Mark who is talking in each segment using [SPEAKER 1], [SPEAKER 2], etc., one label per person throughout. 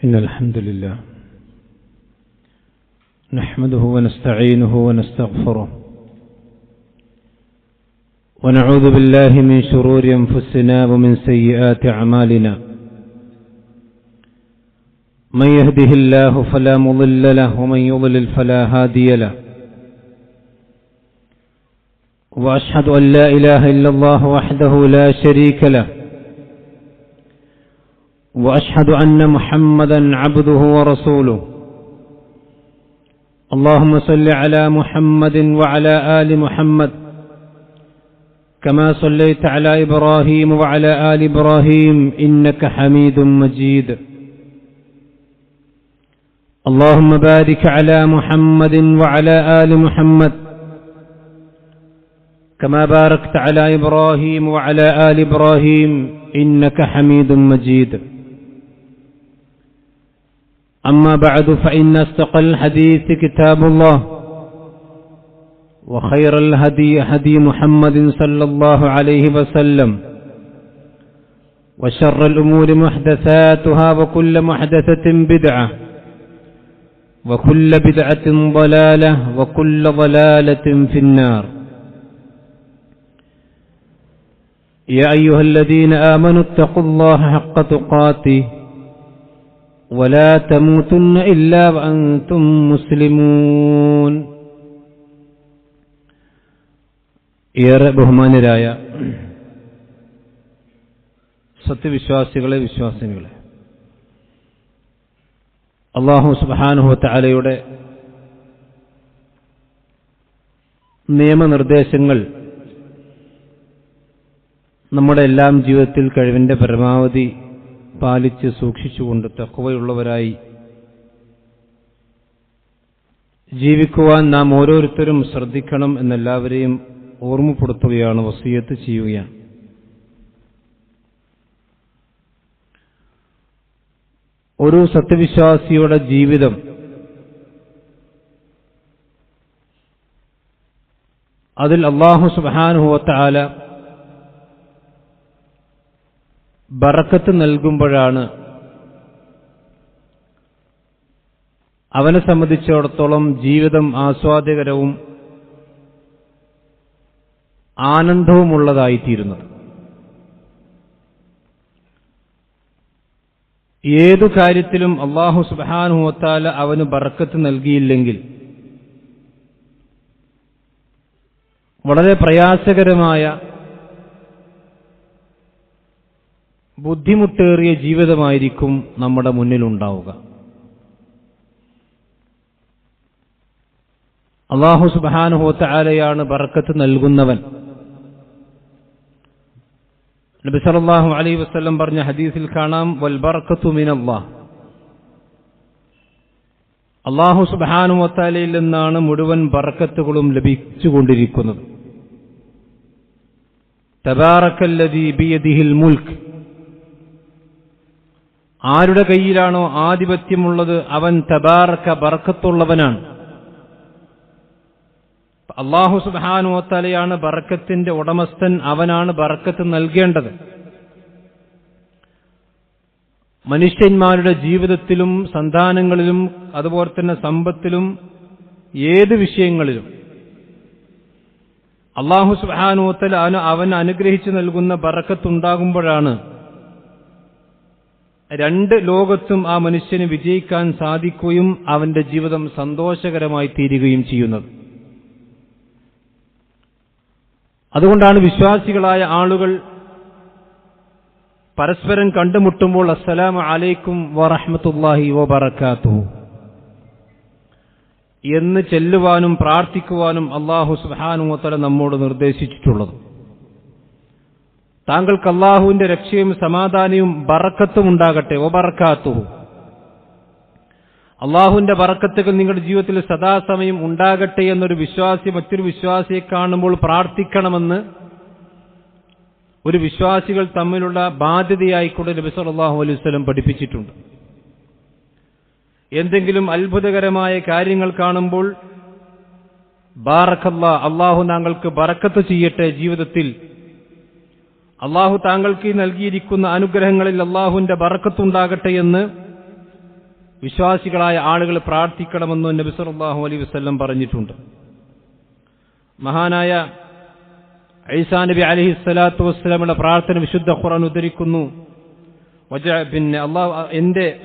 [SPEAKER 1] إن الحمد لله نحمده ونستعينه ونستغفره ونعوذ بالله من شرور أنفسنا ومن سيئات أعمالنا من يهده الله فلا مضل له ومن يضلل فلا هادي له وأشهد أن لا إله إلا الله وحده لا شريك له وأشهد أن محمدا عبده ورسوله اللهم صل على محمد وعلى آل محمد كما صليت على إبراهيم وعلى آل إبراهيم إنك حميد مجيد اللهم بارك على محمد وعلى آل محمد كما باركت على إبراهيم وعلى آل إبراهيم إنك حميد مجيد أما بعد فإن أصدق الحديث كتاب الله وخير الهدي هدي محمد صلى الله عليه وسلم وشر الأمور محدثاتها وكل محدثة بدعة وكل بدعة ضلالة وكل ضلالة في النار يا أيها الذين آمنوا اتقوا الله حق تقاته ولا تموتن إلا وأنتم مسلمون ഏറെ ബഹുമാന്യരായ സത്യവിശ്വാസികളെ വിശ്വാസിനികളെ, അല്ലാഹു സുബ്ഹാനഹു വ തആലയുടെ നിയമനിർദ്ദേശങ്ങൾ നമ്മുടെ എല്ലാം ജീവിതത്തിൽ കഴിവിന്റെ പരമാവധി പാലിച്ച് സൂക്ഷിച്ചുകൊണ്ട് തഖ്വയുള്ളവരായി ജീവിക്കുവാൻ നാം ഓരോരുത്തരും ശ്രദ്ധിക്കണം എന്നെല്ലാവരെയും ഓർമ്മപ്പെടുത്തുകയാണ്, വസിയത്ത് ചെയ്യുകയാണ്. ഒരു സത്യവിശ്വാസിയുടെ ജീവിതം അതിൽ അല്ലാഹു സുബ്ഹാനഹു വ തആല ബറക്കത്ത് നൽകുമ്പോഴാണ് അവനെ സംബന്ധിച്ചിടത്തോളം ജീവിതം ആസ്വാദ്യകരവും ആനന്ദവുമുള്ളതായിത്തീരുന്നത്. ഏതു കാര്യത്തിലും അല്ലാഹു സുബ്ഹാനഹു വ തആല അവന് ബറക്കത്ത് നൽകിയില്ലെങ്കിൽ വളരെ പ്രയാസകരമായ ബുദ്ധിമുട്ടേറിയ ജീവിതമായിരിക്കും നമ്മുടെ മുന്നിലുണ്ടാവുക. അല്ലാഹു സുബ്ഹാനഹു വ തആലയാണ് ബറക്കത്ത് നൽകുന്നവൻ. നബി സല്ലല്ലാഹു അലൈഹി വസല്ലം പറഞ്ഞ ഹദീസിൽ കാണാം, വൽ ബറക്കത്തു മിനല്ലാഹ്, അല്ലാഹു സുബ്ഹാനഹു വ തആലയിൽ നിന്നാണ് മുഴുവൻ ബറക്കത്തുകളും ലഭിച്ചുകൊണ്ടിരിക്കുന്നത്. തബാറക്കല്ലദീ ബിയദിഹിൽ മുൽക്ക്, ആരുടെ കയ്യിലാണോ ആധിപത്യമുള്ളത് അവൻ തബാറക ബറക്കത്തുള്ളവനാണ്. അല്ലാഹു സുബ്ഹാനഹു വ തആലയാണ് ബറക്കത്തിന്റെ ഉടമസ്ഥൻ, അവനാണ് ബറക്കത്ത് നൽകേണ്ടത്. മനുഷ്യന്മാരുടെ ജീവിതത്തിലും സന്താനങ്ങളിലും അതുപോലെ തന്നെ സമ്പത്തിലും ഏത് വിഷയങ്ങളിലും അല്ലാഹു സുബ്ഹാനഹു വ തആല അവൻ അനുഗ്രഹിച്ചു നൽകുന്ന ബറക്കത്തുണ്ടാകുമ്പോഴാണ് രണ്ട് ലോകത്തും ആ മനുഷ്യന് വിജയിക്കാൻ സാധിക്കുകയും അവന്റെ ജീവിതം സന്തോഷകരമായി തീരുകയും ചെയ്യുന്നത്. അതുകൊണ്ടാണ് വിശ്വാസികളായ ആളുകൾ പരസ്പരം കണ്ടുമുട്ടുമ്പോൾ അസ്സലാമു അലൈക്കും വറഹ്മത്തുള്ളാഹി വബറകാതുഹു എന്ന് ചെല്ലുവാനും പ്രാർത്ഥിക്കുവാനും അല്ലാഹു സുബ്ഹാനഹു വ തആല നമ്മോട് നിർദ്ദേശിച്ചിട്ടുള്ളത്. താങ്കൾക്ക് അല്ലാഹുവിന്റെ രക്ഷയും സമാധാനവും ബറക്കത്തും ഉണ്ടാകട്ടെ, വബറകാതുഹു, അല്ലാഹുവിന്റെ ബറക്കത്തുകൾ നിങ്ങളുടെ ജീവിതത്തിൽ സദാസമയം ഉണ്ടാകട്ടെ എന്നൊരു വിശ്വാസി മറ്റൊരു വിശ്വാസിയെ കാണുമ്പോൾ പ്രാർത്ഥിക്കണമെന്ന് ഒരു വിശ്വാസികൾ തമ്മിലുള്ള ബാധ്യതയായിക്കൊണ്ട് നബി സല്ലല്ലാഹു അലൈഹി വസല്ലം പഠിപ്പിച്ചിട്ടുണ്ട്. എന്തെങ്കിലും അത്ഭുതകരമായ കാര്യങ്ങൾ കാണുമ്പോൾ ബാറക്കല്ലാഹ്, അല്ലാഹു താങ്കൾക്ക് ബറക്കത്ത് ചെയ്യട്ടെ ജീവിതത്തിൽ, അള്ളാഹു താങ്കൾക്ക് നൽകിയിരിക്കുന്ന അനുഗ്രഹങ്ങളിൽ അള്ളാഹുവിന്റെ ബറക്കത്തുണ്ടാകട്ടെ എന്ന് വിശ്വാസികളായ ആളുകൾ പ്രാർത്ഥിക്കണമെന്ന് നബി സല്ലല്ലാഹു അലൈഹി വസല്ലം പറഞ്ഞിട്ടുണ്ട്. മഹാനായ ഈസാ നബി അലൈഹിസ്സലാത്തു വസ്സലാമിന്റെ പ്രാർത്ഥന വിശുദ്ധ ഖുർആൻ ഉദ്ധരിക്കുന്നു.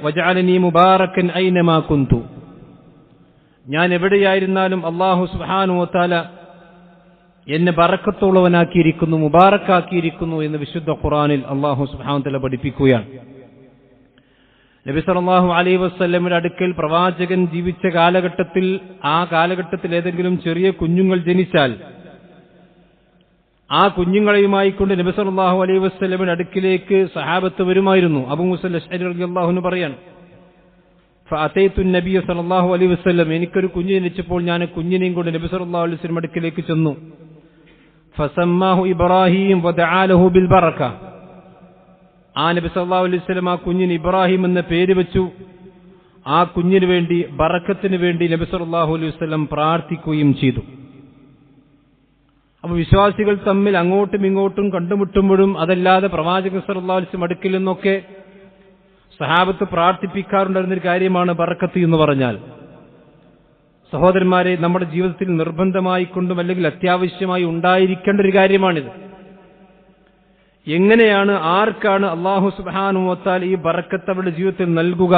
[SPEAKER 1] വജഅലനി മുബാറകൻ ഐനമാ കുന്തു, ഞാൻ എവിടെയായിരുന്നാലും അല്ലാഹു സുബ്ഹാനഹു വ തആല എന്നെ ബറക്കത്തുള്ളവനാക്കിയിരിക്കുന്നു, മുബാറക്കാക്കിയിരിക്കുന്നു എന്ന് വിശുദ്ധ ഖുർആനിൽ അല്ലാഹു സുബ്ഹാനഹു വ തആല പഠിപ്പിക്കുകയാണ്. നബി സല്ലല്ലാഹു അലൈഹി വസല്ലമയുടെ അടുക്കൽ പ്രവാചകൻ ജീവിച്ച കാലഘട്ടത്തിൽ, ആ കാലഘട്ടത്തിൽ ഏതെങ്കിലും ചെറിയ കുഞ്ഞുങ്ങൾ ജനിച്ചാൽ ആ കുഞ്ഞുങ്ങളെയുമായി കൊണ്ട് നബി സല്ലല്ലാഹു അലൈഹി വസല്ലമയുടെ അടുക്കിലേക്ക് സഹാബത്ത് വരുമായിരുന്നു. അബൂ മൂസ അശ്അരി റളിയല്ലാഹു അൻഹു പറയാണ്, ഫഅതൈതു നബിയ സല്ലല്ലാഹു അലൈഹി വസല്ലം, എനിക്കൊരു കുഞ്ഞ് ജനിച്ചപ്പോൾ ഞാൻ കുഞ്ഞിനെയും കൊണ്ട് നബി സല്ലല്ലാഹു അലൈഹി വസല്ലം അടുക്കിലേക്ക് ചെന്നു. ഫസമ്മാഹു ഇബ്രാഹിം വദഅ ലഹു ബിൽ ബറക, ആ നബി സല്ലല്ലാഹു അലൈഹി വസല്ലം ആ കുഞ്ഞിന് ഇബ്രാഹിം എന്ന പേര് വെച്ചു. ആ കുഞ്ഞിന് വേണ്ടി, ബറക്കത്തിന് വേണ്ടി നബി സല്ലല്ലാഹു അലൈഹി വസല്ലം പ്രാർത്ഥിക്കുകയും ചെയ്തു. അപ്പോൾ വിശ്വാസികൾ തമ്മിൽ അങ്ങോട്ടും ഇങ്ങോട്ടും കണ്ടുമുട്ടുമ്പോഴും അതല്ലാതെ പ്രവാചകൻ സല്ലല്ലാഹു അലൈഹി വസല്ലം അടുക്കിൽ നിന്നൊക്കെ സഹാബത്ത് പ്രാർത്ഥിപ്പിക്കാറുണ്ടായിരുന്നൊരു കാര്യമാണ് ബറക്കത്ത് എന്ന് പറഞ്ഞാൽ. സഹോദരന്മാരെ, നമ്മുടെ ജീവിതത്തിൽ നിർബന്ധമായിക്കൊണ്ടും അല്ലെങ്കിൽ അത്യാവശ്യമായി ഉണ്ടായിരിക്കേണ്ട ഒരു കാര്യമാണിത്. എങ്ങനെയാണ്, ആർക്കാണ് അല്ലാഹു സുബ്ഹാനഹു വ തആല ഈ ബറക്കത്ത് അവരുടെ ജീവിതത്തിൽ നൽകുക?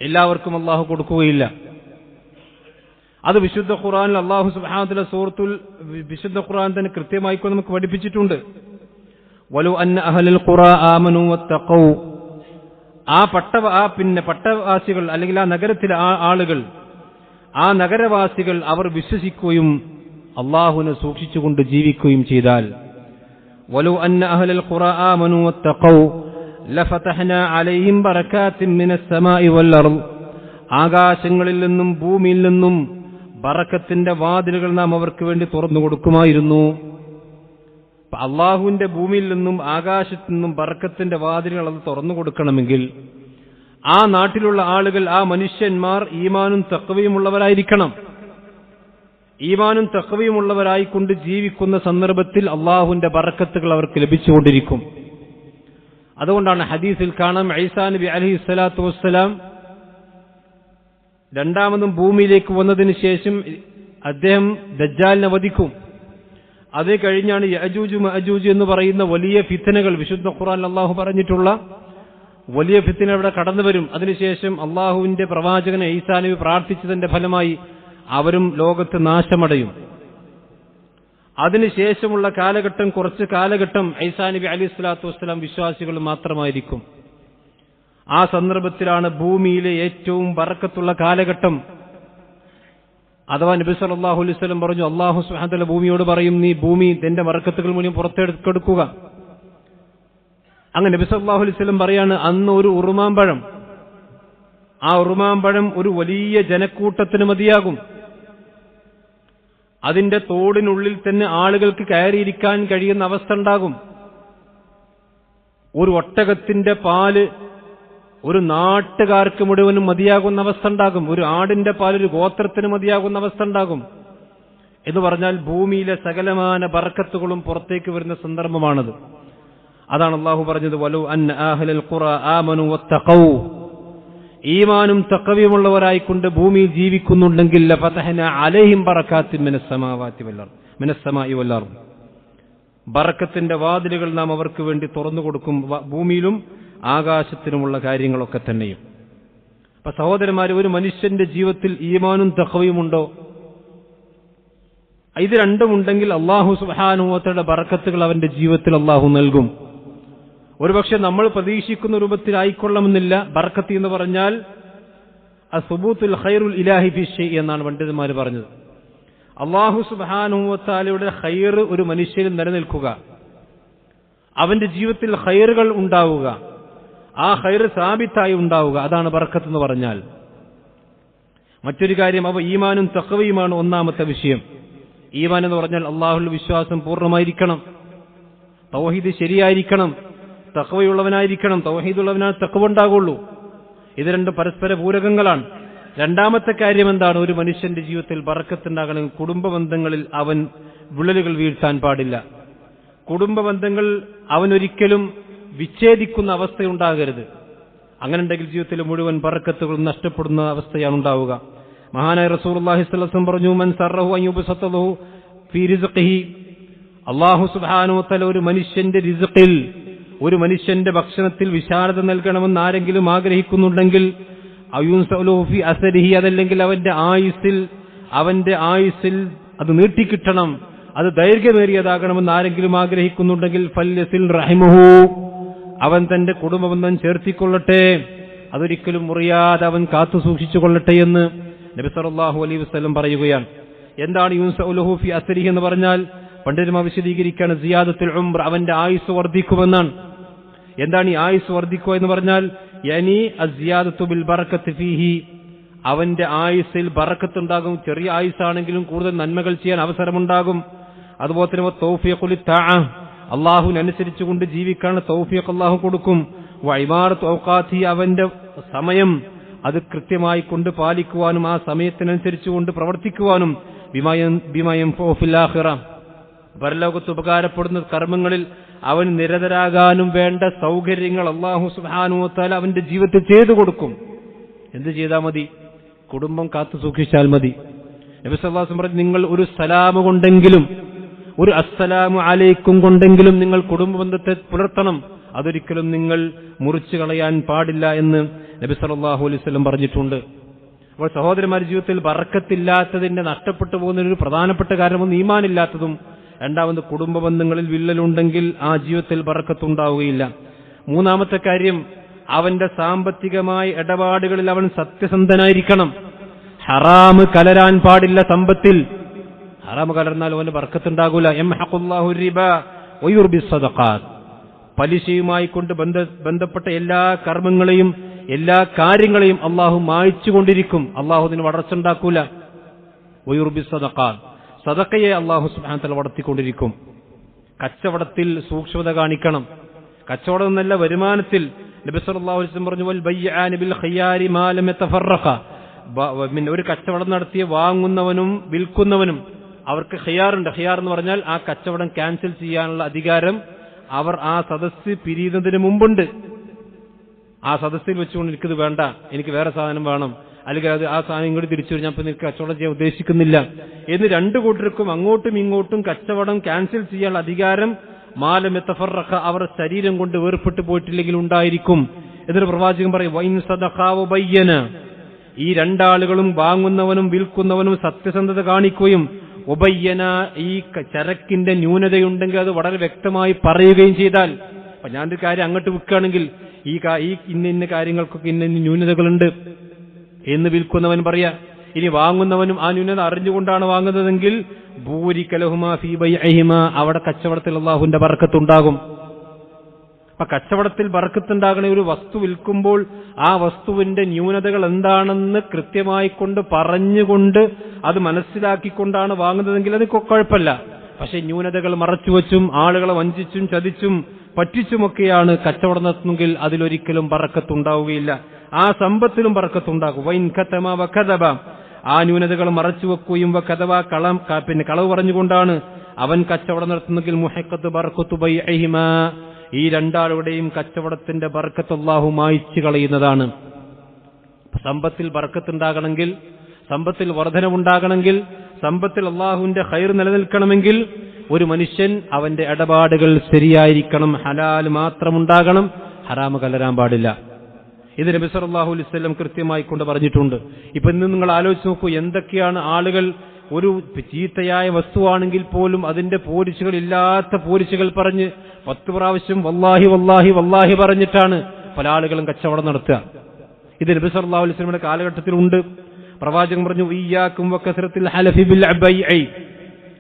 [SPEAKER 1] എല്ലാവർക്കും അല്ലാഹു കൊടുക്കുകയില്ല. അത് വിശുദ്ധ ഖുർആനിൽ അല്ലാഹു സുബ്ഹാനഹു വ തആല സൂറത്തുൽ, വിശുദ്ധ ഖുർആൻ തന്നെ കൃത്യമായി നമുക്ക് പഠിപ്പിച്ചിട്ടുണ്ട്. വലു അന്ന അഹ്ലൽ ഖുറാ ആമനു വത്തഖൗ, പട്ടവാസികൾ അല്ലെങ്കിൽ ആ നഗരത്തിലെ ആളുകൾ, ആ നഗരവാസികൾ അവർ വിശ്വസിക്കുകയും അല്ലാഹുവിനെ സൂക്ഷിച്ചുകൊണ്ട് ജീവിക്കുകയും ചെയ്താൽ, വലു അന്ന അഹ്ലൽ ഖുറാ ആമനു വത്തഖൗ ലഫതഹ്നാ അലൈഹിം ബറകാത്തിൻ മിനസ് സമാഇ വൽ അർദ്, ആകാശങ്ങളിൽ നിന്നും ഭൂമിയിൽ നിന്നും ബറക്കത്തിന്റെ വാതിലുകൾ നാം അവർക്ക് വേണ്ടി തുറന്നു കൊടുക്കുമായിരുന്നു. അള്ളാഹുവിന്റെ ഭൂമിയിൽ നിന്നും ആകാശത്തു നിന്നും ബറക്കത്തിന്റെ വാതിലുകൾ അത് തുറന്നു കൊടുക്കണമെങ്കിൽ ആ നാട്ടിലുള്ള ആളുകൾ, ആ മനുഷ്യന്മാർ ഈമാനും തഖ്വയുമുള്ളവരായിരിക്കണം. ഈമാനും തഖ്വയുമുള്ളവരായിക്കൊണ്ട് ജീവിക്കുന്ന സന്ദർഭത്തിൽ അള്ളാഹുവിന്റെ ബറക്കത്തുകൾ അവർക്ക് ലഭിച്ചുകൊണ്ടിരിക്കും. അതുകൊണ്ടാണ് ഹദീസിൽ കാണാം, ഈസാ നബി അലൈഹിസ്സലാത്തു വസ്സലാം രണ്ടാമതും ഭൂമിയിലേക്ക് വന്നതിന് ശേഷം അദ്ദേഹം ദജ്ജാലിനെ വധിക്കും. അത് കഴിഞ്ഞാണ് യഅജൂജ് മഅജൂജ് എന്ന് പറയുന്ന വലിയ ഫിത്നകൾ, വിശുദ്ധ ഖുർആനിൽ അല്ലാഹു പറഞ്ഞിട്ടുള്ള വലിയ ഫിത്ന ഇവിടെ കടന്നു വരും. അതിനുശേഷം അള്ളാഹുവിന്റെ പ്രവാചകനെ ഈസാ നബി പ്രാർത്ഥിച്ചതിന്റെ ഫലമായി അവരും ലോകത്ത് നാശമടയും. അതിനുശേഷമുള്ള കാലഘട്ടം, കുറച്ച് കാലഘട്ടം ഈസാ നബി അലൈഹിസ്സലാത്തു വസ്സലാം വിശ്വാസികൾ മാത്രമായിരിക്കും. ആ സന്ദർഭത്തിലാണ് ഭൂമിയിലെ ഏറ്റവും ബറക്കത്തുള്ള കാലഘട്ടം. അഥവാ നബി സല്ലല്ലാഹു അലൈഹി വസല്ലം പറഞ്ഞു, അല്ലാഹു സുബ്ഹാനഹു വ തആല ഭൂമിയോട് പറയും, നീ ഭൂമി തന്റെ ബറക്കത്തുകൾ മുഴുവൻ പുറത്തെടുക്കുക. അങ്ങനെ നബി സല്ലല്ലാഹു അലൈഹി വസല്ലം പറയാണ്, അന്ന് ഒരു ഉറുമാമ്പഴം, ആ ഉറുമാമ്പഴം ഒരു വലിയ ജനക്കൂട്ടത്തിന് മതിയാകും. അതിന്റെ തോടിനുള്ളിൽ തന്നെ ആളുകൾക്ക് കയറിയിരിക്കാൻ കഴിയുന്ന അവസ്ഥ ഉണ്ടാകും. ഒരു ഒട്ടകത്തിന്റെ പാല് ഒരു നാട്ടുകാർക്ക് മുഴുവനും മതിയാകുന്ന അവസ്ഥ ഉണ്ടാകും. ഒരു ആടിന്റെ പാൽ ഒരു ഗോത്രത്തിന് മതിയാകുന്ന അവസ്ഥ ഉണ്ടാകും. എന്ന് പറഞ്ഞാൽ ഭൂമിയിലെ സകലമാന ബറക്കത്തുകളും പുറത്തേക്ക് വരുന്ന സന്ദർഭമാണത്. അതാണ് അല്ലാഹു പറഞ്ഞത്, വലു അന്ന അഹ്ലൽ ഖുറാ ആമനു വത്തഖൗ, ഈമാനും തഖ്വയുമുള്ളവരായിക്കൊണ്ട് ഭൂമിയിൽ ജീവിക്കുന്നുണ്ടെങ്കിൽ ലഫതഹ്നാ അലൈഹിം ബറകാത്തിൻ മിനസ് സമാഇ വൽ അർദ്, ബറക്കത്തിന്റെ വാതിലുകൾ നാം അവർക്ക് വേണ്ടി തുറന്നു കൊടുക്കും, ഭൂമിയിലും ആകാശത്തിനുമുള്ള കാര്യങ്ങളൊക്കെ തന്നെയും. അപ്പൊ സഹോദരന്മാരെ, ഒരു മനുഷ്യന്റെ ജീവിതത്തിൽ ഈമാനും തഖ്വയുമുണ്ടോ? ഇത് രണ്ടും ഉണ്ടെങ്കിൽ അല്ലാഹു സുബ്ഹാനഹു വ തആല ബറക്കത്തുകൾ അവന്റെ ജീവിതത്തിൽ അല്ലാഹു നൽകും. ഒരുപക്ഷെ നമ്മൾ പ്രതീക്ഷിക്കുന്ന രൂപത്തിലായിക്കൊള്ളണമെന്നില്ല. ബറക്കത്ത് എന്ന് പറഞ്ഞാൽ അസ്സുബൂത്തുൽ ഖൈറുൽ ഇലാഹി ഫി ഷൈഇ എന്നാണ് പണ്ഡിതന്മാർ പറഞ്ഞത്. അല്ലാഹു സുബ്ഹാനഹു വ തആലയുടെ ഖൈർ ഒരു മനുഷ്യനിൽ നിലനിൽക്കുക, അവന്റെ ജീവിതത്തിൽ ഖൈറുകൾ ഉണ്ടാവുക, ആ ഖൈർ സാബിത്തായി ഉണ്ടാവുക, അതാണ് ബറക്കത്ത് എന്ന് പറഞ്ഞാൽ. മറ്റൊരു കാര്യം, അവ ഈമാനും തഖ്വയുമാണ് ഒന്നാമത്തെ വിഷയം. ഈമാൻ എന്ന് പറഞ്ഞാൽ അല്ലാഹുവിൽ വിശ്വാസം പൂർണ്ണമായിരിക്കണം, തൗഹീദ് ശരിയായിരിക്കണം, തഖ്വയുള്ളവനായിരിക്കണം. തൗഹീദുള്ളവനാൽ തഖ്വ ഉണ്ടാകുള്ളൂ. ഇത് രണ്ടും പരസ്പര പൂരകങ്ങളാണ്. രണ്ടാമത്തെ കാര്യം എന്താണ്? ഒരു മനുഷ്യന്റെ ജീവിതത്തിൽ ബറക്കത്തുണ്ടാകണമെങ്കിൽ കുടുംബ ബന്ധങ്ങളിൽ അവൻ വിള്ളലുകൾ വീഴ്ത്താൻ പാടില്ല. കുടുംബ ബന്ധങ്ങൾ അവനൊരിക്കലും വിച്ഛേദിക്കുന്ന അവസ്ഥയുണ്ടാകരുത്. അങ്ങനെ ഉണ്ടെങ്കിൽ ജീവിതത്തിൽ മുഴുവൻ ബറക്കത്തുകളും നഷ്ടപ്പെടുന്ന അവസ്ഥയാണ് ഉണ്ടാവുക. മഹാനായ റസൂലുള്ളാഹി സ്വല്ലല്ലാഹു അലൈഹി വസല്ലം പറഞ്ഞു, മൻ സറഹു അൻ യുബ്സതഹു ഫീ റിസ്ഖിഹി, അല്ലാഹു സുബ്ഹാനഹു വ തആല ഒരു മനുഷ്യന്റെ റിസ്ഖിൽ, ഒരു മനുഷ്യന്റെ ഭക്ഷണത്തിൽ വിശാലത നൽകണമെന്ന് ആരെങ്കിലും ആഗ്രഹിക്കുന്നുണ്ടെങ്കിൽ, അയുൻസലുഹു ഫീ അസരിഹി, അതല്ലെങ്കിൽ അവന്റെ ആയുസ്സിൽ അത് നീട്ടിക്കിട്ടണം, അത് ദൈർഘ്യമേറിയതാകണമെന്ന് ആരെങ്കിലും ആഗ്രഹിക്കുന്നുണ്ടെങ്കിൽ, ഫല്യസിൽ റഹിമഹു, അവൻ തന്റെ കുടുംബബന്ധം ചേർത്തിക്കൊള്ളട്ടെ, അതൊരിക്കലും മുറിയാതെ അവൻ കാത്തു സൂക്ഷിച്ചുകൊള്ളട്ടെ എന്ന് നബി സല്ലല്ലാഹു അലൈഹി വസല്ലം പറയുകയാണ്. എന്താണ് യുൻസലുഹു ഫീ അസരിഹി എന്ന് പറഞ്ഞാൽ? പണ്ഡിതന്മാർ വിശദീകരിക്കുകയാണ്, സിയാദത്തുൽ ഉംർ, അവന്റെ ആയുസ് വർദ്ധിക്കുമെന്നാണ്. എന്താണ് ഈ ആയുസ് വർദ്ധിക്കുക എന്ന് പറഞ്ഞാൽ? യനി അസിയാദത്തു ബിൽ ബറക്കത്ത് ഫീഹി, അവന്റെ ആയുസ്സിൽ ബറക്കത്തുണ്ടാകും. ചെറിയ ആയുസ്സാണെങ്കിലും കൂടുതൽ നന്മകൾ ചെയ്യാൻ അവസരമുണ്ടാകും. അതുപോലെ തന്നെ തൗഫീഖുൽ തഅ, അല്ലാഹുവിനനുസരിച്ചുകൊണ്ട് ജീവിക്കാനുള്ള തൗഫീഖ് അല്ലാഹു കൊടുക്കും. വഇമാറത്തു ഔഖാത്തി, അവന്റെ സമയം അത് കൃത്യമായി കൊണ്ട് പാലിക്കുവാനും ആ സമയത്തിനനുസരിച്ചുകൊണ്ട് പ്രവർത്തിക്കുവാനും, ബിമയം ഫിൽ ആഖിറ, പരലോകത്ത് ഉപകാരപ്പെടുന്ന കർമ്മങ്ങളിൽ അവൻ നിരതരാകാനും വേണ്ട സൗകര്യങ്ങൾ അല്ലാഹു സുബ്ഹാനഹു വ തആല അവന്റെ ജീവിതത്തിൽ ചെയ്തു കൊടുക്കും. എന്ത് ചെയ്താൽ മതി? കുടുംബം കാത്തു സൂക്ഷിച്ചാൽ മതി. നബി സല്ലല്ലാഹു അലൈഹി വസല്ലം പറഞ്ഞു, നിങ്ങൾ ഒരു സലാം കൊണ്ടെങ്കിലും, ഒരു അസ്സലാമു അലൈക്കും കൊണ്ടെങ്കിലും നിങ്ങൾ കുടുംബ ബന്ധത്തെ പുലർത്തണം. അതൊരിക്കലും നിങ്ങൾ മുറിച്ചു കളയാൻ പാടില്ല എന്ന് നബി സല്ലല്ലാഹു അലൈഹി വസല്ലം പറഞ്ഞിട്ടുണ്ട്. അപ്പോൾ സഹോദരന്മാരുടെ ജീവിതത്തിൽ ബറക്കത്തില്ലാത്തതിന്റെ നഷ്ടപ്പെട്ടു പോകുന്ന ഒരു പ്രധാനപ്പെട്ട കാരണം ഈമാനില്ലാത്തതും, രണ്ടാമത് കുടുംബ ബന്ധങ്ങളിൽ വിള്ളലുണ്ടെങ്കിൽ ആ ജീവിതത്തിൽ ബറക്കത്തുണ്ടാവുകയില്ല. മൂന്നാമത്തെ കാര്യം, അവന്റെ സാമ്പത്തികമായ ഇടപാടുകളിൽ അവൻ സത്യസന്ധനായിരിക്കണം. ഹറാമ് കലരാൻ പാടില്ല സമ്പത്തിൽ. ഹറാമ് കലർന്നാൽ അവന് ബർക്കത്തുണ്ടാകൂല. യംഹഖുല്ലാഹു റിബ വയുർബി സദഖാത്ത്, പലിശയുമായി കൊണ്ട് ബന്ധപ്പെട്ട എല്ലാ കർമ്മങ്ങളെയും എല്ലാ കാര്യങ്ങളെയും അള്ളാഹു മായ്ച്ചുകൊണ്ടിരിക്കും. അള്ളാഹു അതിന് വളർച്ചയുണ്ടാക്കൂല. വയുർബി സദഖാത്ത്, സദഖയെ അള്ളാഹു സുബ്ഹാനഹു വ തആല വളർത്തിക്കൊണ്ടിരിക്കും. കച്ചവടത്തിൽ സൂക്ഷ്മത കാണിക്കണം. കച്ചവടം എന്നല്ല, വരുമാനത്തിൽ. നബി സല്ലല്ലാഹു അലൈഹി വസല്ലം പറഞ്ഞു, വൽ ബയ്യാനി ബിൽ ഖിയാരി മാ ലം യതഫറഖ, ഒരു കച്ചവടം നടത്തിയ വാങ്ങുന്നവനും വിൽക്കുന്നവനും അവർക്ക് ഖിയാറുണ്ട്. ഖിയാർ എന്ന് പറഞ്ഞാൽ ആ കച്ചവടം ക്യാൻസൽ ചെയ്യാനുള്ള അധികാരം അവർ ആ സദസ്സ് പിരിയുന്നതിന് മുമ്പുണ്ട്. ആ സദസ്സിൽ വെച്ചുകൊണ്ട് എനിക്കിത് വേണ്ട, എനിക്ക് വേറെ സാധനം വേണം, അല്ലെങ്കിൽ അത് ആ സാധനം ഇങ്ങോട്ട് തിരിച്ചു വരും, ഞാൻ ഇപ്പൊ നിനക്ക് കച്ചവടം ചെയ്യാൻ ഉദ്ദേശിക്കുന്നില്ല എന്ന് രണ്ടു കൂട്ടർക്കും അങ്ങോട്ടും ഇങ്ങോട്ടും കച്ചവടം ക്യാൻസൽ ചെയ്യാനുള്ള അധികാരം മാലം യതഫറഖ, അവർ ശരീരം കൊണ്ട് വേർപെട്ടു പോയിട്ടില്ലെങ്കിൽ ഉണ്ടായിരിക്കും. എന്നിട്ട് പ്രവാചകൻ പറയും, വൈൻ സദഖാ വബയ്യന, ഈ രണ്ടാളുകളും വാങ്ങുന്നവനും വിൽക്കുന്നവനും സത്യസന്ധത കാണിക്കുകയും, ഉബയ്യന, ഈ ചരക്കിന്റെ ന്യൂനതയുണ്ടെങ്കിൽ അത് വളരെ വ്യക്തമായി പറയുകയും ചെയ്താൽ, അപ്പൊ ഞാനൊരു കാര്യം അങ്ങോട്ട് വിൽക്കുകയാണെങ്കിൽ ഈ ഇന്ന കാര്യങ്ങൾക്കൊക്കെ ഇന്ന ന്യൂനതകളുണ്ട് എന്ന് വിൽക്കുന്നവൻ പറയാ. ഇനി വാങ്ങുന്നവനും ആ ന്യൂനത അറിഞ്ഞുകൊണ്ടാണ് വാങ്ങുന്നതെങ്കിൽ ബൂരിക ലഹുമാ ഫീ ബൈഇഹിമാ, അവിടെ കച്ചവടത്തിൽ അല്ലാഹുവിന്റെ ബർക്കത്തുണ്ടാകും. അപ്പൊ കച്ചവടത്തിൽ ബർക്കത്തുണ്ടാകണ ഒരു വസ്തു വിൽക്കുമ്പോൾ ആ വസ്തുവിന്റെ ന്യൂനതകൾ എന്താണെന്ന് കൃത്യമായി കൊണ്ട് പറഞ്ഞുകൊണ്ട് അത് മനസ്സിലാക്കിക്കൊണ്ടാണ് വാങ്ങുന്നതെങ്കിൽ അത് കുഴപ്പമില്ല. പക്ഷെ ന്യൂനതകൾ മറച്ചുവെച്ചും ആളുകളെ വഞ്ചിച്ചും ചതിച്ചും പറ്റിച്ചുമൊക്കെയാണ് കച്ചവടം നടത്തുന്നെങ്കിൽ അതിലൊരിക്കലും ബർക്കത്തുണ്ടാവുകയില്ല. ആ സമ്പത്തിലും ബർക്കത്തുണ്ടാകും. വൈൻ ഖതമ വഖദബ, ആ ന്യൂനതകൾ മറച്ചുവെക്കുകയും വഖദബ, കളവ് പറഞ്ഞുകൊണ്ടാണ് അവൻ കച്ചവടം നടത്തുന്നെങ്കിൽ മുഹഖത്ത് ബർക്കത്തു ബൈഇഹിമാ, ഈ രണ്ടാളുടെയും കച്ചവടത്തിന്റെ ബർക്കത്ത് അല്ലാഹു മായ്ച്ചു കളയുന്നതാണ്. സമ്പത്തിൽ ബർക്കത്തുണ്ടാകണമെങ്കിൽ, സമ്പത്തിൽ വർധനവുണ്ടാകണമെങ്കിൽ, സമ്പത്തിൽ അല്ലാഹുവിന്റെ ഖൈർ നിലനിൽക്കണമെങ്കിൽ ഒരു മനുഷ്യൻ അവന്റെ ഇടപാടുകൾ ശരിയായിരിക്കണം. ഹലാൽ മാത്രമുണ്ടാകണം, ഹറാമ് കലരാൻ പാടില്ല. ഇത് നബി സല്ലല്ലാഹു അലൈഹി വസല്ലം കൃത്യമായി കൊണ്ട് പറഞ്ഞിട്ടുണ്ട്. ഇപ്പൊ ഇന്ന് നിങ്ങൾ ആലോചിച്ച് നോക്കൂ, എന്തൊക്കെയാണ് ആളുകൾ ഒരു ചീത്തയായ വസ്തുവാണെങ്കിൽ പോലും അതിന്റെ പോരിശുകൾ ഇല്ലാത്ത പോരിശുകൾ പറഞ്ഞ് 10 പ്രാവശ്യം വല്ലാഹി വല്ലാഹി വല്ലാഹി പറഞ്ഞിട്ടാണ് പല ആളുകളും കച്ചവടം നടത്തുക. ഇത് നബി സല്ലല്ലാഹു അലൈഹി വസല്ലമയുടെ കാലഘട്ടത്തിലുണ്ട്. പ്രവാചകൻ പറഞ്ഞു, ഇയ്യാകും വകസറത്തിൽ ഹലഫി ബിൽ ബൈഇ,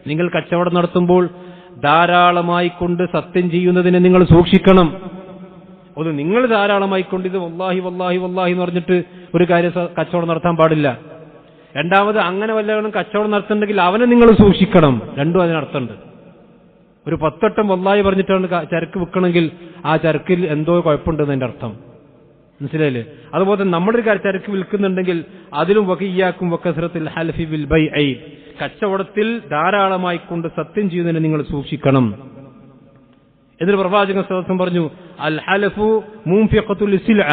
[SPEAKER 1] നിങ്ങൾ കച്ചവടം നടത്തുമ്പോൾ ധാരാളമായി കൊണ്ട് സത്യം ചെയ്യുന്നതിനെ നിങ്ങൾ സൂക്ഷിക്കണം. അത് നിങ്ങൾ ധാരാളമായി കൊണ്ട് ഇത് വല്ലാഹി വല്ലാഹി വല്ലാഹി എന്ന് പറഞ്ഞിട്ട് ഒരു കാര്യം കച്ചവടം നടത്താൻ പാടില്ല. രണ്ടാമത് അങ്ങനെ വല്ലവനും കച്ചവടം നടത്തുന്നുണ്ടെങ്കിൽ അവനെ നിങ്ങൾ സൂക്ഷിക്കണം. രണ്ടും അതിനർത്ഥമുണ്ട്. ഒരു 10 വട്ടം വല്ലാഹി പറഞ്ഞിട്ടാണ് ചരക്ക് വിൽക്കണമെങ്കിൽ ആ ചരക്കിൽ എന്തോ കുഴപ്പമുണ്ടെന്ന് അതിന്റെ അർത്ഥം, മനസ്സിലായില്ലേ? അതുപോലെ നമ്മുടെ ഒരു ചരക്ക് വിൽക്കുന്നുണ്ടെങ്കിൽ അതിലും വഖിയ്യാക്കും വകസറത്തിൽ ഹൽഫി ബിൽ ബൈഇ, കച്ചവടത്തിൽ ധാരാളമായി കൊണ്ട് സത്യം ചെയ്യുന്നതിനെ നിങ്ങൾ സൂക്ഷിക്കണം. എന്നിട്ട് പ്രവാചകൻ സല്ലല്ലാഹു പറഞ്ഞു, അൽ ഹലഫു മുൻഫിഖത്തുൽ സിൽഅ,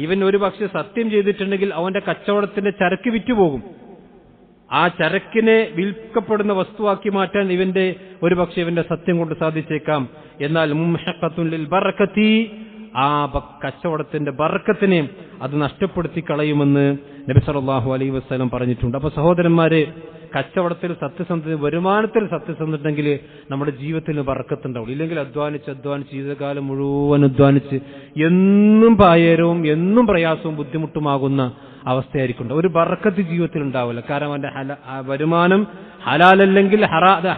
[SPEAKER 1] ഇവൻ ഒരു പക്ഷെ സത്യം ചെയ്തിട്ടുണ്ടെങ്കിൽ അവന്റെ കച്ചവടത്തിന്റെ ചരക്ക് വിറ്റുപോകും. ആ ചരക്കിനെ വിൽക്കപ്പെടുന്ന വസ്തുവാക്കി മാറ്റാൻ ഇവന്റെ ഒരു പക്ഷെ ഇവന്റെ സത്യം കൊണ്ട് സാധിച്ചേക്കാം. എന്നാൽ മുംഹഖത്തുൻ ലിൽ ബറക്കത്തി, ആ കച്ചവടത്തിന്റെ ബർക്കത്തിനെ അത് നഷ്ടപ്പെടുത്തി കളയുമെന്ന് നബി സല്ലല്ലാഹു അലൈഹി വസല്ലം പറഞ്ഞിട്ടുണ്ട്. അപ്പൊ സഹോദരന്മാരെ, കച്ചവടത്തിൽ സത്യസന്ധത, വരുമാനത്തിൽ സത്യസന്ധതയുണ്ടെങ്കിൽ നമ്മുടെ ജീവിതത്തിൽ ബർക്കത്തുണ്ടാവും. ഇല്ലെങ്കിൽ അധ്വാനിച്ച് ജീവിതകാലം മുഴുവൻ അധ്വാനിച്ച് എന്നും പായേരവും എന്നും പ്രയാസവും ബുദ്ധിമുട്ടുമാകുന്ന അവസ്ഥയായിരിക്കും. ഒരു ബർക്കത്ത് ജീവിതത്തിൽ ഉണ്ടാവില്ല. കാരണം അവന്റെ വരുമാനം ഹലാലല്ലെങ്കിൽ,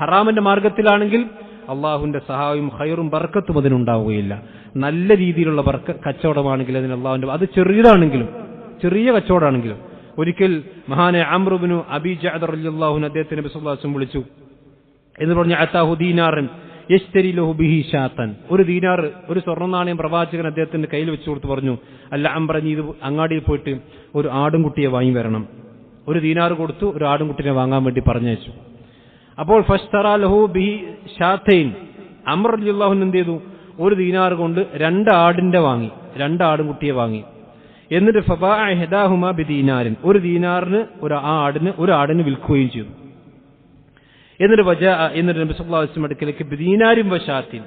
[SPEAKER 1] ഹറാമിന്റെ മാർഗത്തിലാണെങ്കിൽ അള്ളാഹുവിന്റെ സഹായവും ഖൈറും ബർക്കത്തും അതിനുണ്ടാവുകയില്ല. നല്ല രീതിയിലുള്ള കച്ചവടമാണെങ്കിൽ അതിന് അള്ളാഹുവിന്റെ, അത് ചെറിയതാണെങ്കിലും, ചെറിയ കച്ചവടമാണെങ്കിലും. ഒരിക്കൽ മഹാനെ അംർ ഇബ്നു അബീ ജഅദ് റളിയല്ലാഹു അൻഹു അദ്ദേഹത്തിന് നബി സല്ലല്ലാഹു അലൈഹി വസല്ലം വിളിച്ചു. എന്ന് പറഞ്ഞു അതാഹു ദീനാറൻ യശ്തരി ലഹു ബിഹി ഷാത്തൻ, ഒരു ദീനാർ, ഒരു സ്വർണ്ണ നാണയം പ്രവാചകൻ അദ്ദേഹത്തിന്റെ കയ്യിൽ വെച്ചു കൊടുത്ത് പറഞ്ഞു, അല്ല അംറ, നീ ഇത് അങ്ങാടിയിൽ പോയിട്ട് ഒരു ആടുംകുട്ടിയെ വാങ്ങി വരണം. ഒരു ദീനാർ കൊടുത്തു, ഒരു ആടുംകുട്ടിയെ വാങ്ങാൻ വേണ്ടി പറഞ്ഞയച്ചു. അപ്പോൾ ഫശ്തറാ ലഹു ബിഹി ഷാത്തൈൻ, അംർ റളിയല്ലാഹു അൻഹു എന്ത് ചെയ്തു, ഒരു ദീനാർ കൊണ്ട് രണ്ട് ആടുംകുട്ടിയെ വാങ്ങി. എന്നിട്ട് ഫബാഅ ഇഹ്ദാഹുമാ ബിദീനാരിൻ, ഒരു ദീനാറിന് ഒരു ആടിന് വിൽക്കുകയും ചെയ്തു. എന്നിട്ട് നബി സല്ലല്ലാഹു അലൈഹി വസല്ലം അടുക്കലേക്ക് ബിദീനാരിൻ വശാത്തിൻ,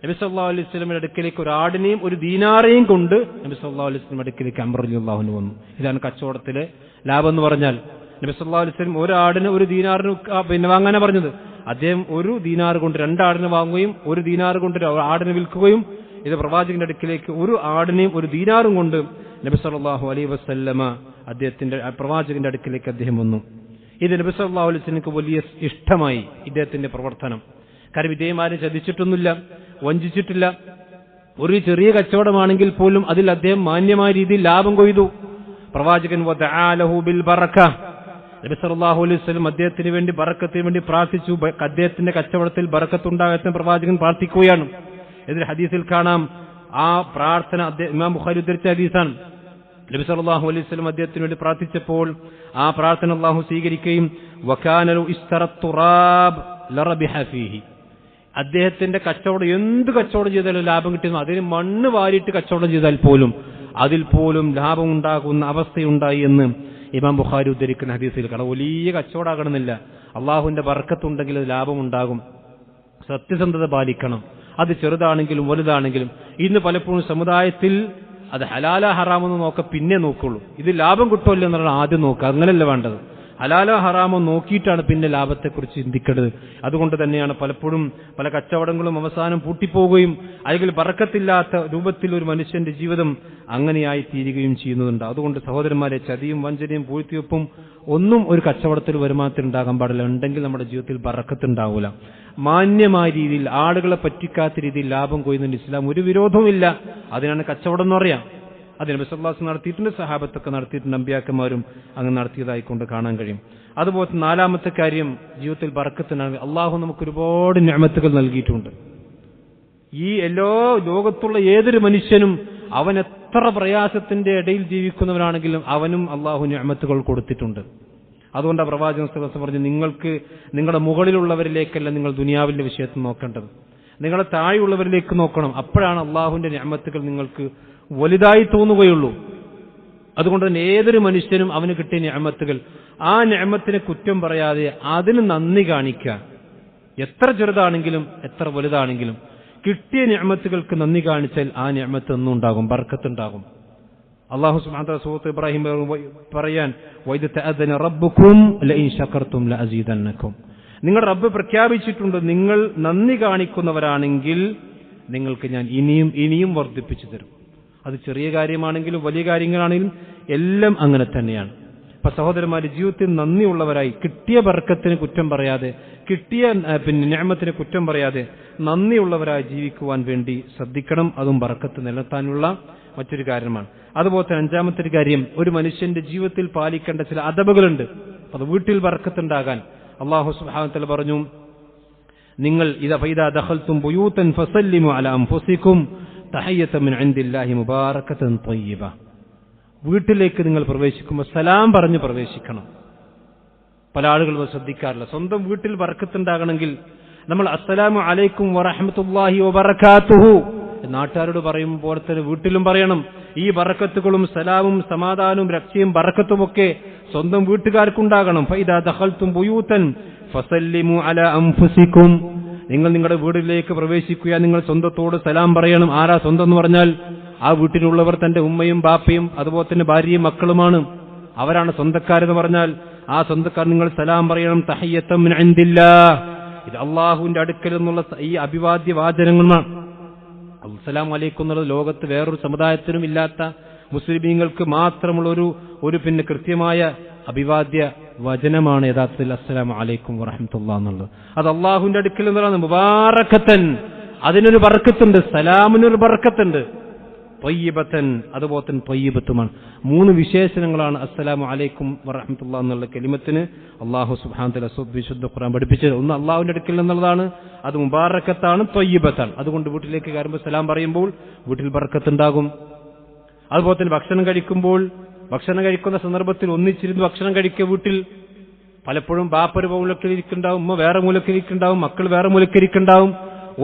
[SPEAKER 1] നബി സല്ലല്ലാഹു അലൈഹി വസല്ലം അടുക്കലേക്ക് ഒരു ആടിനെയും ഒരു ദീനാറേയും കൊണ്ട് നബി സല്ലല്ലാഹു അലൈഹി വസല്ലം അടുക്കലേക്ക് അംർ റളിയല്ലാഹു അൻഹു വന്നു. ഇതാണ് കച്ചവടത്തിലെ ലാഭം എന്ന് പറഞ്ഞാൽ. നബി സല്ലല്ലാഹു അലൈഹി വസല്ലം ഒരു ആടിന് ഒരു ദീനാറിന് വാങ്ങാനാണ് പറഞ്ഞത്. അദ്ദേഹം ഒരു ദീനാർ കൊണ്ട് രണ്ട് ആടിനെ വാങ്ങുകയും ഒരു ദീനാർ കൊണ്ട് ആടിനെ വിൽക്കുകയും, ഇത് പ്രവാചകന്റെ അടുക്കിലേക്ക് ഒരു ആടിനെയും ഒരു ദീനാറും കൊണ്ട് നബി സല്ലല്ലാഹു അലൈഹി വസല്ലമ അദ്ദേഹത്തിന്റെ പ്രവാചകന്റെ അടുക്കിലേക്ക് അദ്ദേഹം വന്നു. ഇത് നബി സല്ലല്ലാഹു അലൈഹി വസല്ലമക്ക് വലിയ ഇഷ്ടമായി ഇദ്ദേഹത്തിന്റെ പ്രവർത്തനം. കാരണം ഇദ്ദേഹം ആരും ചതിച്ചിട്ടൊന്നുമില്ല, വഞ്ചിച്ചിട്ടില്ല. ഒരു ചെറിയ കച്ചവടമാണെങ്കിൽ പോലും അതിൽ അദ്ദേഹം മാന്യമായ രീതിയിൽ ലാഭം കൊയ്തു. പ്രവാചകൻ വദഅ ലഹു ബിൽ ബറക, നബി സല്ലല്ലാഹു അലൈഹി വസല്ലം അദ്ദേഹത്തിന് വേണ്ടി ബറക്കത്തിന് വേണ്ടി പ്രാർത്ഥിച്ചു. അദ്ദേഹത്തിന്റെ കച്ചവടത്തിൽ ബറക്കത്തുണ്ടാകട്ടെ പ്രവാചകൻ പ്രാർത്ഥിക്കുകയാണ്. ഇതിൽ ഹദീസിൽ കാണാം, ആ പ്രാർത്ഥന ഇമാം ബുഖാരി ഉദ്ധരിച്ച ഹദീസാണ്. നബി സല്ലല്ലാഹു അലൈഹി വസല്ലം അദ്ദേഹത്തിന് വേണ്ടി പ്രാർത്ഥിച്ചപ്പോൾ ആ പ്രാർത്ഥന അല്ലാഹു സ്വീകരിക്കുകയും വകാന ലു ഇസ്തറത്തുറാബ് ലറബിഹ ഫീഹി, അദ്ദേഹത്തിന്റെ കച്ചവടം എന്ത് കച്ചവടം ചെയ്താലും ലാഭം കിട്ടുന്നു. അതിന് മണ്ണ് വാരിയിട്ട് കച്ചവടം ചെയ്താൽ പോലും അതിൽ പോലും ലാഭം ഉണ്ടാകുന്ന അവസ്ഥയുണ്ടായി എന്ന് ഇമാം ബുഖാരി ഉദ്ധരിക്കുന്ന ഹദീസിൽ കാണാം. വലിയ കച്ചവടമാകണമെന്നില്ല, അള്ളാഹുവിന്റെ ബർക്കത്തുണ്ടെങ്കിൽ അത് ലാഭമുണ്ടാകും. സത്യസന്ധത പാലിക്കണം, അത് ചെറുതാണെങ്കിലും വലുതാണെങ്കിലും. ഇന്ന് പലപ്പോഴും സമുദായത്തിൽ അത് ഹലാല ഹറാമെന്ന് പിന്നെ നോക്കുള്ളൂ. ഇത് ലാഭം കിട്ടുമല്ലോ എന്നാണ് ആദ്യം നോക്കുക. അങ്ങനെയല്ല വേണ്ടത്. ഹലാലോ ഹറാമോ നോക്കിയിട്ടാണ് പിന്നെ ലാഭത്തെക്കുറിച്ച് ചിന്തിക്കേണ്ടത്. അതുകൊണ്ട് തന്നെയാണ് പലപ്പോഴും പല കച്ചവടങ്ങളും അവസാനം പൂട്ടിപ്പോവുകയും അല്ലെങ്കിൽ ബറക്കത്തില്ലാത്ത രൂപത്തിൽ ഒരു മനുഷ്യന്റെ ജീവിതം അങ്ങനെയായി തീരുകയും ചെയ്യുന്നുണ്ട്. അതുകൊണ്ട് സഹോദരന്മാരെ, ചതിയും വഞ്ചനയും പൂഴ്ത്തിവെപ്പും ഒന്നും ഒരു കച്ചവടത്തിൽ വരുമാനത്തിൽ ഉണ്ടാകാൻ പാടില്ല. ഉണ്ടെങ്കിൽ നമ്മുടെ ജീവിതത്തിൽ ബറക്കത്തുണ്ടാവൂല. മാന്യമായ രീതിയിൽ, ആളുകളെ പറ്റിക്കാത്ത രീതിയിൽ ലാഭം കൊയ്യുന്നതിന് ഇസ്ലാം ഒരു വിരോധവുമില്ല. അതിനാണ് കച്ചവടം എന്ന് പറയാം. അത് നബി സല്ലല്ലാഹു അലൈഹി വസല്ലം നടത്തിയിട്ടുണ്ട്, സഹാബത്തൊക്കെ നടത്തിയിട്ടുണ്ട്, അമ്പിയാക്കന്മാരും അങ്ങ് നടത്തിയതായിക്കൊണ്ട് കാണാൻ കഴിയും. അതുപോലെ നാലാമത്തെ കാര്യം, ജീവിതത്തിൽ ബർക്കത്തിനാണ്. അള്ളാഹു നമുക്ക് ഒരുപാട് നിഅമത്തുകൾ നൽകിയിട്ടുണ്ട്. ഈ എല്ലാ ലോകത്തുള്ള ഏതൊരു മനുഷ്യനും അവൻ എത്ര പ്രയാസത്തിന്റെ ഇടയിൽ ജീവിക്കുന്നവനാണെങ്കിലും അവനും അള്ളാഹു നിഅമത്തുകൾ കൊടുത്തിട്ടുണ്ട്. അതുകൊണ്ട് പ്രവാചകൻ സല്ലല്ലാഹു അലൈഹി വസല്ലം പറഞ്ഞു, നിങ്ങൾക്ക് നിങ്ങളുടെ മുകളിലുള്ളവരിലേക്കല്ല നിങ്ങൾ ദുനിയാവിന്റെ വിഷയത്തിൽ നോക്കേണ്ടത്, നിങ്ങളെ താഴെയുള്ളവരിലേക്ക് നോക്കണം. അപ്പോഴാണ് അള്ളാഹുവിന്റെ നിഅമത്തുകൾ നിങ്ങൾക്ക് വലുതായി തോന്നുകയുള്ളൂ. അതുകൊണ്ട് തന്നെ ഏതൊരു മനുഷ്യനും അവന് കിട്ടിയ നിഅമത്തുകൾ, ആ നിഅമത്തിനെ കുറ്റം പറയാതെ അതിന് നന്ദി കാണിക്കുക. എത്ര ചെറുതാണെങ്കിലും എത്ര വലുതാണെങ്കിലും കിട്ടിയ നിഅമത്തുകൾക്ക് നന്ദി കാണിച്ചാൽ ആ നിഅമത്ത് എന്നും ഉണ്ടാകും, ബർക്കത്തുണ്ടാകും. അല്ലാഹു സുബ്ഹാനഹു വ തആല സൂറത്ത് ഇബ്രാഹിം പറയാൻ, വഇദ് തഅദന റബ്ബുക്കും ലഇൻ ശകർതും ലഅസീദന്നകും, നിങ്ങളുടെ റബ്ബ് പ്രഖ്യാപിച്ചിട്ടുണ്ട്, നിങ്ങൾ നന്ദി കാണിക്കുന്നവരാണെങ്കിൽ നിങ്ങൾക്ക് ഞാൻ ഇനിയും വർദ്ധിപ്പിച്ചു തരും. അത് ചെറിയ കാര്യമാണെങ്കിലും വലിയ കാര്യങ്ങളാണെങ്കിലും എല്ലാം അങ്ങനെ തന്നെയാണ്. അപ്പൊ സഹോദരന്മാരുടെ ജീവിതത്തിൽ നന്ദിയുള്ളവരായി, കിട്ടിയ ബർക്കത്തിന് കുറ്റം പറയാതെ, കിട്ടിയ നിഅമത്തിനെ കുറ്റം പറയാതെ നന്ദിയുള്ളവരായി ജീവിക്കുവാൻ വേണ്ടി ശ്രദ്ധിക്കണം. അതും ബർക്കത്ത് നിലനിർത്താനുള്ള മറ്റൊരു കാര്യമാണ്. അതുപോലെ തന്നെ അഞ്ചാമത്തെ ഒരു കാര്യം, ഒരു മനുഷ്യന്റെ ജീവിതത്തിൽ പാലിക്കേണ്ട ചില അദബുകളുണ്ട്. അത് വീട്ടിൽ ബർക്കത്തുണ്ടാകാൻ അല്ലാഹു സുബ്ഹാനഹു വ തആല പറഞ്ഞു, നിങ്ങൾ ഫൈദാ ദഖൽതും ബുയൂതൻ ഫസല്ലിമു അലാ അൻഫുസികും തഹയ്യത മിൻ ഇൻദില്ലാഹി മുബാറകതൻ ത്വയ്യിബ. വീട്ടിലേക്ക് നിങ്ങൾ പ്രവേശിക്കുമ്പോൾ സലാം പറഞ്ഞ് പ്രവേശിക്കണം. പല ആളുകളും ശ്രദ്ധിക്കാറില്ല. സ്വന്തം വീട്ടിൽ ബർക്കത്തുണ്ടാകണമെങ്കിൽ നമ്മൾ അസ്സലാമു അലൈക്കും വറഹ്മത്തുള്ളാഹി വബറകാതുഹു നാട്ടുകാരോട് പറയും പോലെ തന്നെ വീട്ടിലും പറയണം. ഈ ബറക്കത്തുകളും സലാമും സമാധാനവും രക്ഷയും ബറക്കത്തുമൊക്കെ സ്വന്തം വീട്ടുകാർക്കുണ്ടാകണം. ഫൈദാ ദഖൽതും ബുയൂതൻ ഫസല്ലിമു അലാ അൻഫുസികും. നിങ്ങൾ നിങ്ങളുടെ വീട്ടിലേക്ക് പ്രവേശിക്കുക, നിങ്ങൾ സ്വന്തത്തോട് സലാം പറയണം. ആരാ സ്വന്തം എന്ന് പറഞ്ഞാൽ ആ വീട്ടിലുള്ളവർ തന്റെ ഉമ്മയും ബാപ്പയും അതുപോലെ തന്നെ ഭാര്യയും മക്കളുമാണ്. അവരാണ് സ്വന്തക്കാരെന്ന് പറഞ്ഞാൽ ആ സ്വന്തക്കാർ നിങ്ങൾ സലാം പറയണം. തഹിയ്യത്തും മിൻ ഇൻദില്ലാഹ്, ഇത് അള്ളാഹുവിന്റെ അടുക്കൽ നിന്നുള്ള ഈ അഭിവാദ്യ വാചനങ്ങളാണ്. അസ്സലാമു അലൈക്കും എന്നുള്ളത് ലോകത്ത് വേറൊരു സമുദായത്തിനും ഇല്ലാത്ത മുസ്ലിമീങ്ങൾക്ക് മാത്രമുള്ള ഒരു പിന്നെ കൃത്യമായ അഭിവാദ്യ വചനമാണ് യഥാർത്ഥത്തിൽ അസ്സലാമു അലൈക്കും വറഹ്മത്തുള്ളാഹി എന്നുള്ളത്. അത് അള്ളാഹുവിന്റെ അടുക്കൽ നിന്നുള്ളതാണ്. മുബാറക്കത്തൻ, അതിനൊരു ബർക്കത്തുണ്ട്. സലാമിനൊരു ബർക്കത്തുണ്ട്. ത്വയ്യിബത്തൻ, അതുപോലെ തന്നെ ത്വയ്യിബത്തുമാണ്. 3 വിശേഷണങ്ങളാണ് അസ്സലാമു അലൈക്കും വറഹ്മത്തുള്ളാഹി എന്നുള്ള കലിമത്തിന് അല്ലാഹു സുബ്ഹാനഹു വ തആല വിശുദ്ധ ഖുർആൻ പഠിപ്പിച്ചത്. ഒന്ന് അള്ളാഹുവിന്റെ അടുക്കൽ നിന്നുള്ളതാണ്, അത് മുബാറക്കത്താണ്, ത്വയ്യിബത്താണ്. അതുകൊണ്ട് വീട്ടിലേക്ക് കയറുമ്പോൾ സലാം പറയുമ്പോൾ വീട്ടിൽ ബർക്കത്തുണ്ടാകും. അതുപോലെ തന്നെ ഭക്ഷണം കഴിക്കുന്ന സന്ദർഭത്തിൽ ഒന്നിച്ചിരുന്ന് ഭക്ഷണം കഴിക്കുക. വീട്ടിൽ പലപ്പോഴും ബാപ്പൊരു മൂലക്കരിക്കുണ്ടാവും, ഉമ്മ വേറെ മൂലക്കരിക്കുണ്ടാവും, മക്കൾ വേറെ മൂലക്കരിക്കുണ്ടാവും.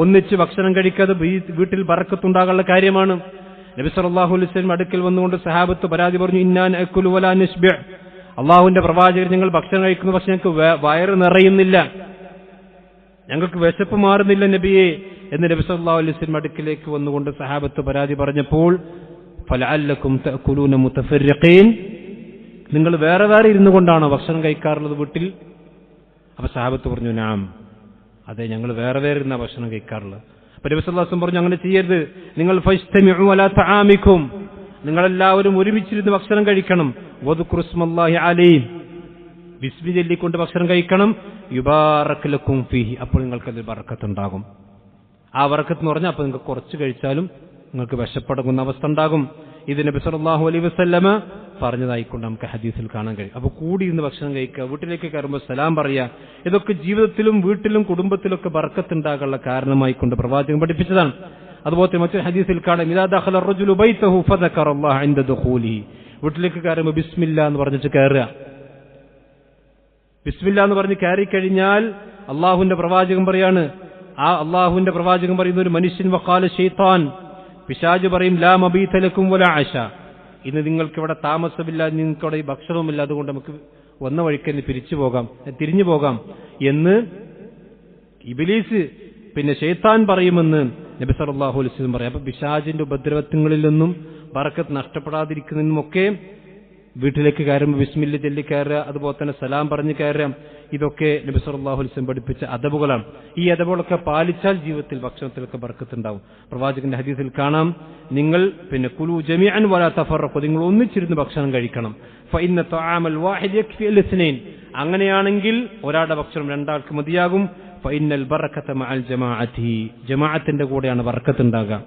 [SPEAKER 1] ഒന്നിച്ച് ഭക്ഷണം കഴിക്കാതെ വീട്ടിൽ ബർക്കത്തുണ്ടാകാനുള്ള കാര്യമാണ്. നബി സല്ലല്ലാഹു അലൈഹി വസല്ലം അടുക്കൽ വന്നുകൊണ്ട് സഹാബത്ത് പരാതി പറഞ്ഞു, ഇന്നാ നഅകുലു വലാ നശ്ബിഅ. അള്ളാഹുവിന്റെ പ്രവാചകർ, ഞങ്ങൾ ഭക്ഷണം കഴിക്കുന്നു, പക്ഷെ ഞങ്ങൾക്ക് വയറ് നിറയുന്നില്ല, ഞങ്ങൾക്ക് വിശപ്പ് മാറുന്നില്ല നബിയെ എന്ന് നബി സല്ലല്ലാഹു അലൈഹി വസല്ലം അടുക്കിലേക്ക് വന്നുകൊണ്ട് സഹാബത്ത് പരാതി പറഞ്ഞപ്പോൾ ഫലഅല്ലക്കും തഅകുലൂന മുതഫർരിഖീൻ, നിങ്ങൾ വേറെ വേറെ ഇരുന്നു കൊണ്ടാണോ ഭക്ഷണം കഴിക്കാറുള്ളത് വീട്ടിൽ? അപ്പൊ സഹാബത്ത് പറഞ്ഞു, നാം, അതെ, ഞങ്ങൾ വേറെ വേറെ ഇരുന്നാ ഭക്ഷണം കഴിക്കാറുള്ളത്. അപ്പൊ നബി സല്ലല്ലാഹു അലൈഹി വസല്ലം പറഞ്ഞു, അങ്ങനെ ചെയ്യരുത്. നിങ്ങൾ ഫജ്തമിഉ അലാ തആമിക്കും, നിങ്ങളെല്ലാവരും ഒരുമിച്ചിരുന്ന് ഭക്ഷണം കഴിക്കണം. വദ്കുറു ഇസ്മല്ലാഹി അലൈഹി, ബിസ്മി ചൊല്ലിക്കൊണ്ട് ഭക്ഷണം കഴിക്കണം. യുബാറക് ലക്കും ഫീഹി, അപ്പോൾ നിങ്ങൾക്കതിൽ ബർക്കത്തുണ്ടാകും. ആ ബർക്കത്ത് എന്ന് പറഞ്ഞാൽ അപ്പോൾ നിങ്ങൾക്ക് കുറച്ച് കഴിച്ചാലും നിങ്ങൾക്ക് വിശപ്പടങ്ങുന്ന അവസ്ഥ ഉണ്ടാകും. ഇത് നബി സല്ലല്ലാഹു അലൈഹി വസല്ലമ പറഞ്ഞതായിക്കൊണ്ട് നമുക്ക് ഹദീസിൽ കാണാൻ കഴിയും. അപ്പോൾ കൂടിയിരുന്ന് ഭക്ഷണം കഴിക്കുക, വീട്ടിലേക്ക് കയറുമ്പോൾ സലാം പറയുക, ഇതൊക്കെ ജീവിതത്തിലും വീട്ടിലും കുടുംബത്തിലൊക്കെ ബർക്കത്തുണ്ടാകാനുള്ള കാരണമായിക്കൊണ്ട് പ്രവാചകൻ പഠിപ്പിച്ചതാണ്. അതുപോലെ മറ്റൊരു ഹദീസിൽ കാണാം, ഇദാ ദഖല അർറജുലു ബൈതഹു ഫദക്കറല്ലാഹ ഇൻദ ദുഖൂലിഹി, വീട്ടിലേക്ക് കയറുമ്പോൾ ബിസ്മില്ലാ എന്ന് പറഞ്ഞിട്ട് കയറുക. ബിസ്മില്ലാ എന്ന് പറഞ്ഞ് കയറി കഴിഞ്ഞാൽ അള്ളാഹുവിന്റെ പ്രവാചകൻ പറയാണ്, അള്ളാഹുവിന്റെ പ്രവാചകൻ പറയുന്ന ഒരു മനുഷ്യൻ വഖാല ശൈത്താൻ, പിശാച് പറയും, ലാ മബീത ലക്കും വലാ അശ, ഇന്ന് നിങ്ങൾക്ക് ഇവിടെ താമസമില്ല, നിങ്ങൾക്ക് ഇവിടെ ഭക്ഷണവുമില്ല, അതുകൊണ്ട് നമുക്ക് വന്ന വഴിക്ക് തിരിഞ്ഞു പോകാം എന്ന് ഇബ്ലീസ് പിന്നെ ശൈത്താൻ പറയുമെന്ന് നബി സല്ലല്ലാഹു അലൈഹി വസല്ലം പറയും. അപ്പൊ പിശാചിന്റെ ഉപദ്രവങ്ങളിൽ നിന്നും ബർക്കത്ത് നഷ്ടപ്പെടാതിരിക്കുന്നതിനുമൊക്കെ വീട്ടിലേക്ക് കയറുമ്പോൾ ബിസ്മില്ല ചൊല്ലി കയറുക, അതുപോലെ തന്നെ സലാം പറഞ്ഞ് കയറുക, ഇതൊക്കെ നബി സല്ലല്ലാഹു അലൈഹി വസല്ലം പഠിപ്പിച്ച അദബുകളാണ്. ഈ അദബുകളൊക്കെ പാലിച്ചാൽ ജീവിതത്തിൽ ഭക്ഷണത്തിലൊക്കെ ബർക്കത്തുണ്ടാവും. പ്രവാചകന്റെ ഹദീസിൽ കാണാം, നിങ്ങൾ പിന്നെ കുലു ജമീഅൻ വലാ തഫറഖു, നിങ്ങൾ ഒന്നിച്ചിരുന്ന് ഭക്ഷണം കഴിക്കണം. ഫഇന്ന തആമൽ വാഹിദ് യക്ഫി അൽ-ഇസ്നൈൻ, അങ്ങനെയാണെങ്കിൽ ഒരാളുടെ ഭക്ഷണം രണ്ടാൾക്ക് മതിയാകും. ഫഇന്നൽ ബറകത മഅൽ ജമാഅത്തി, ജമാഅത്തിന്റെ കൂടെയാണ് ബർക്കത്ത് ഉണ്ടാകുക.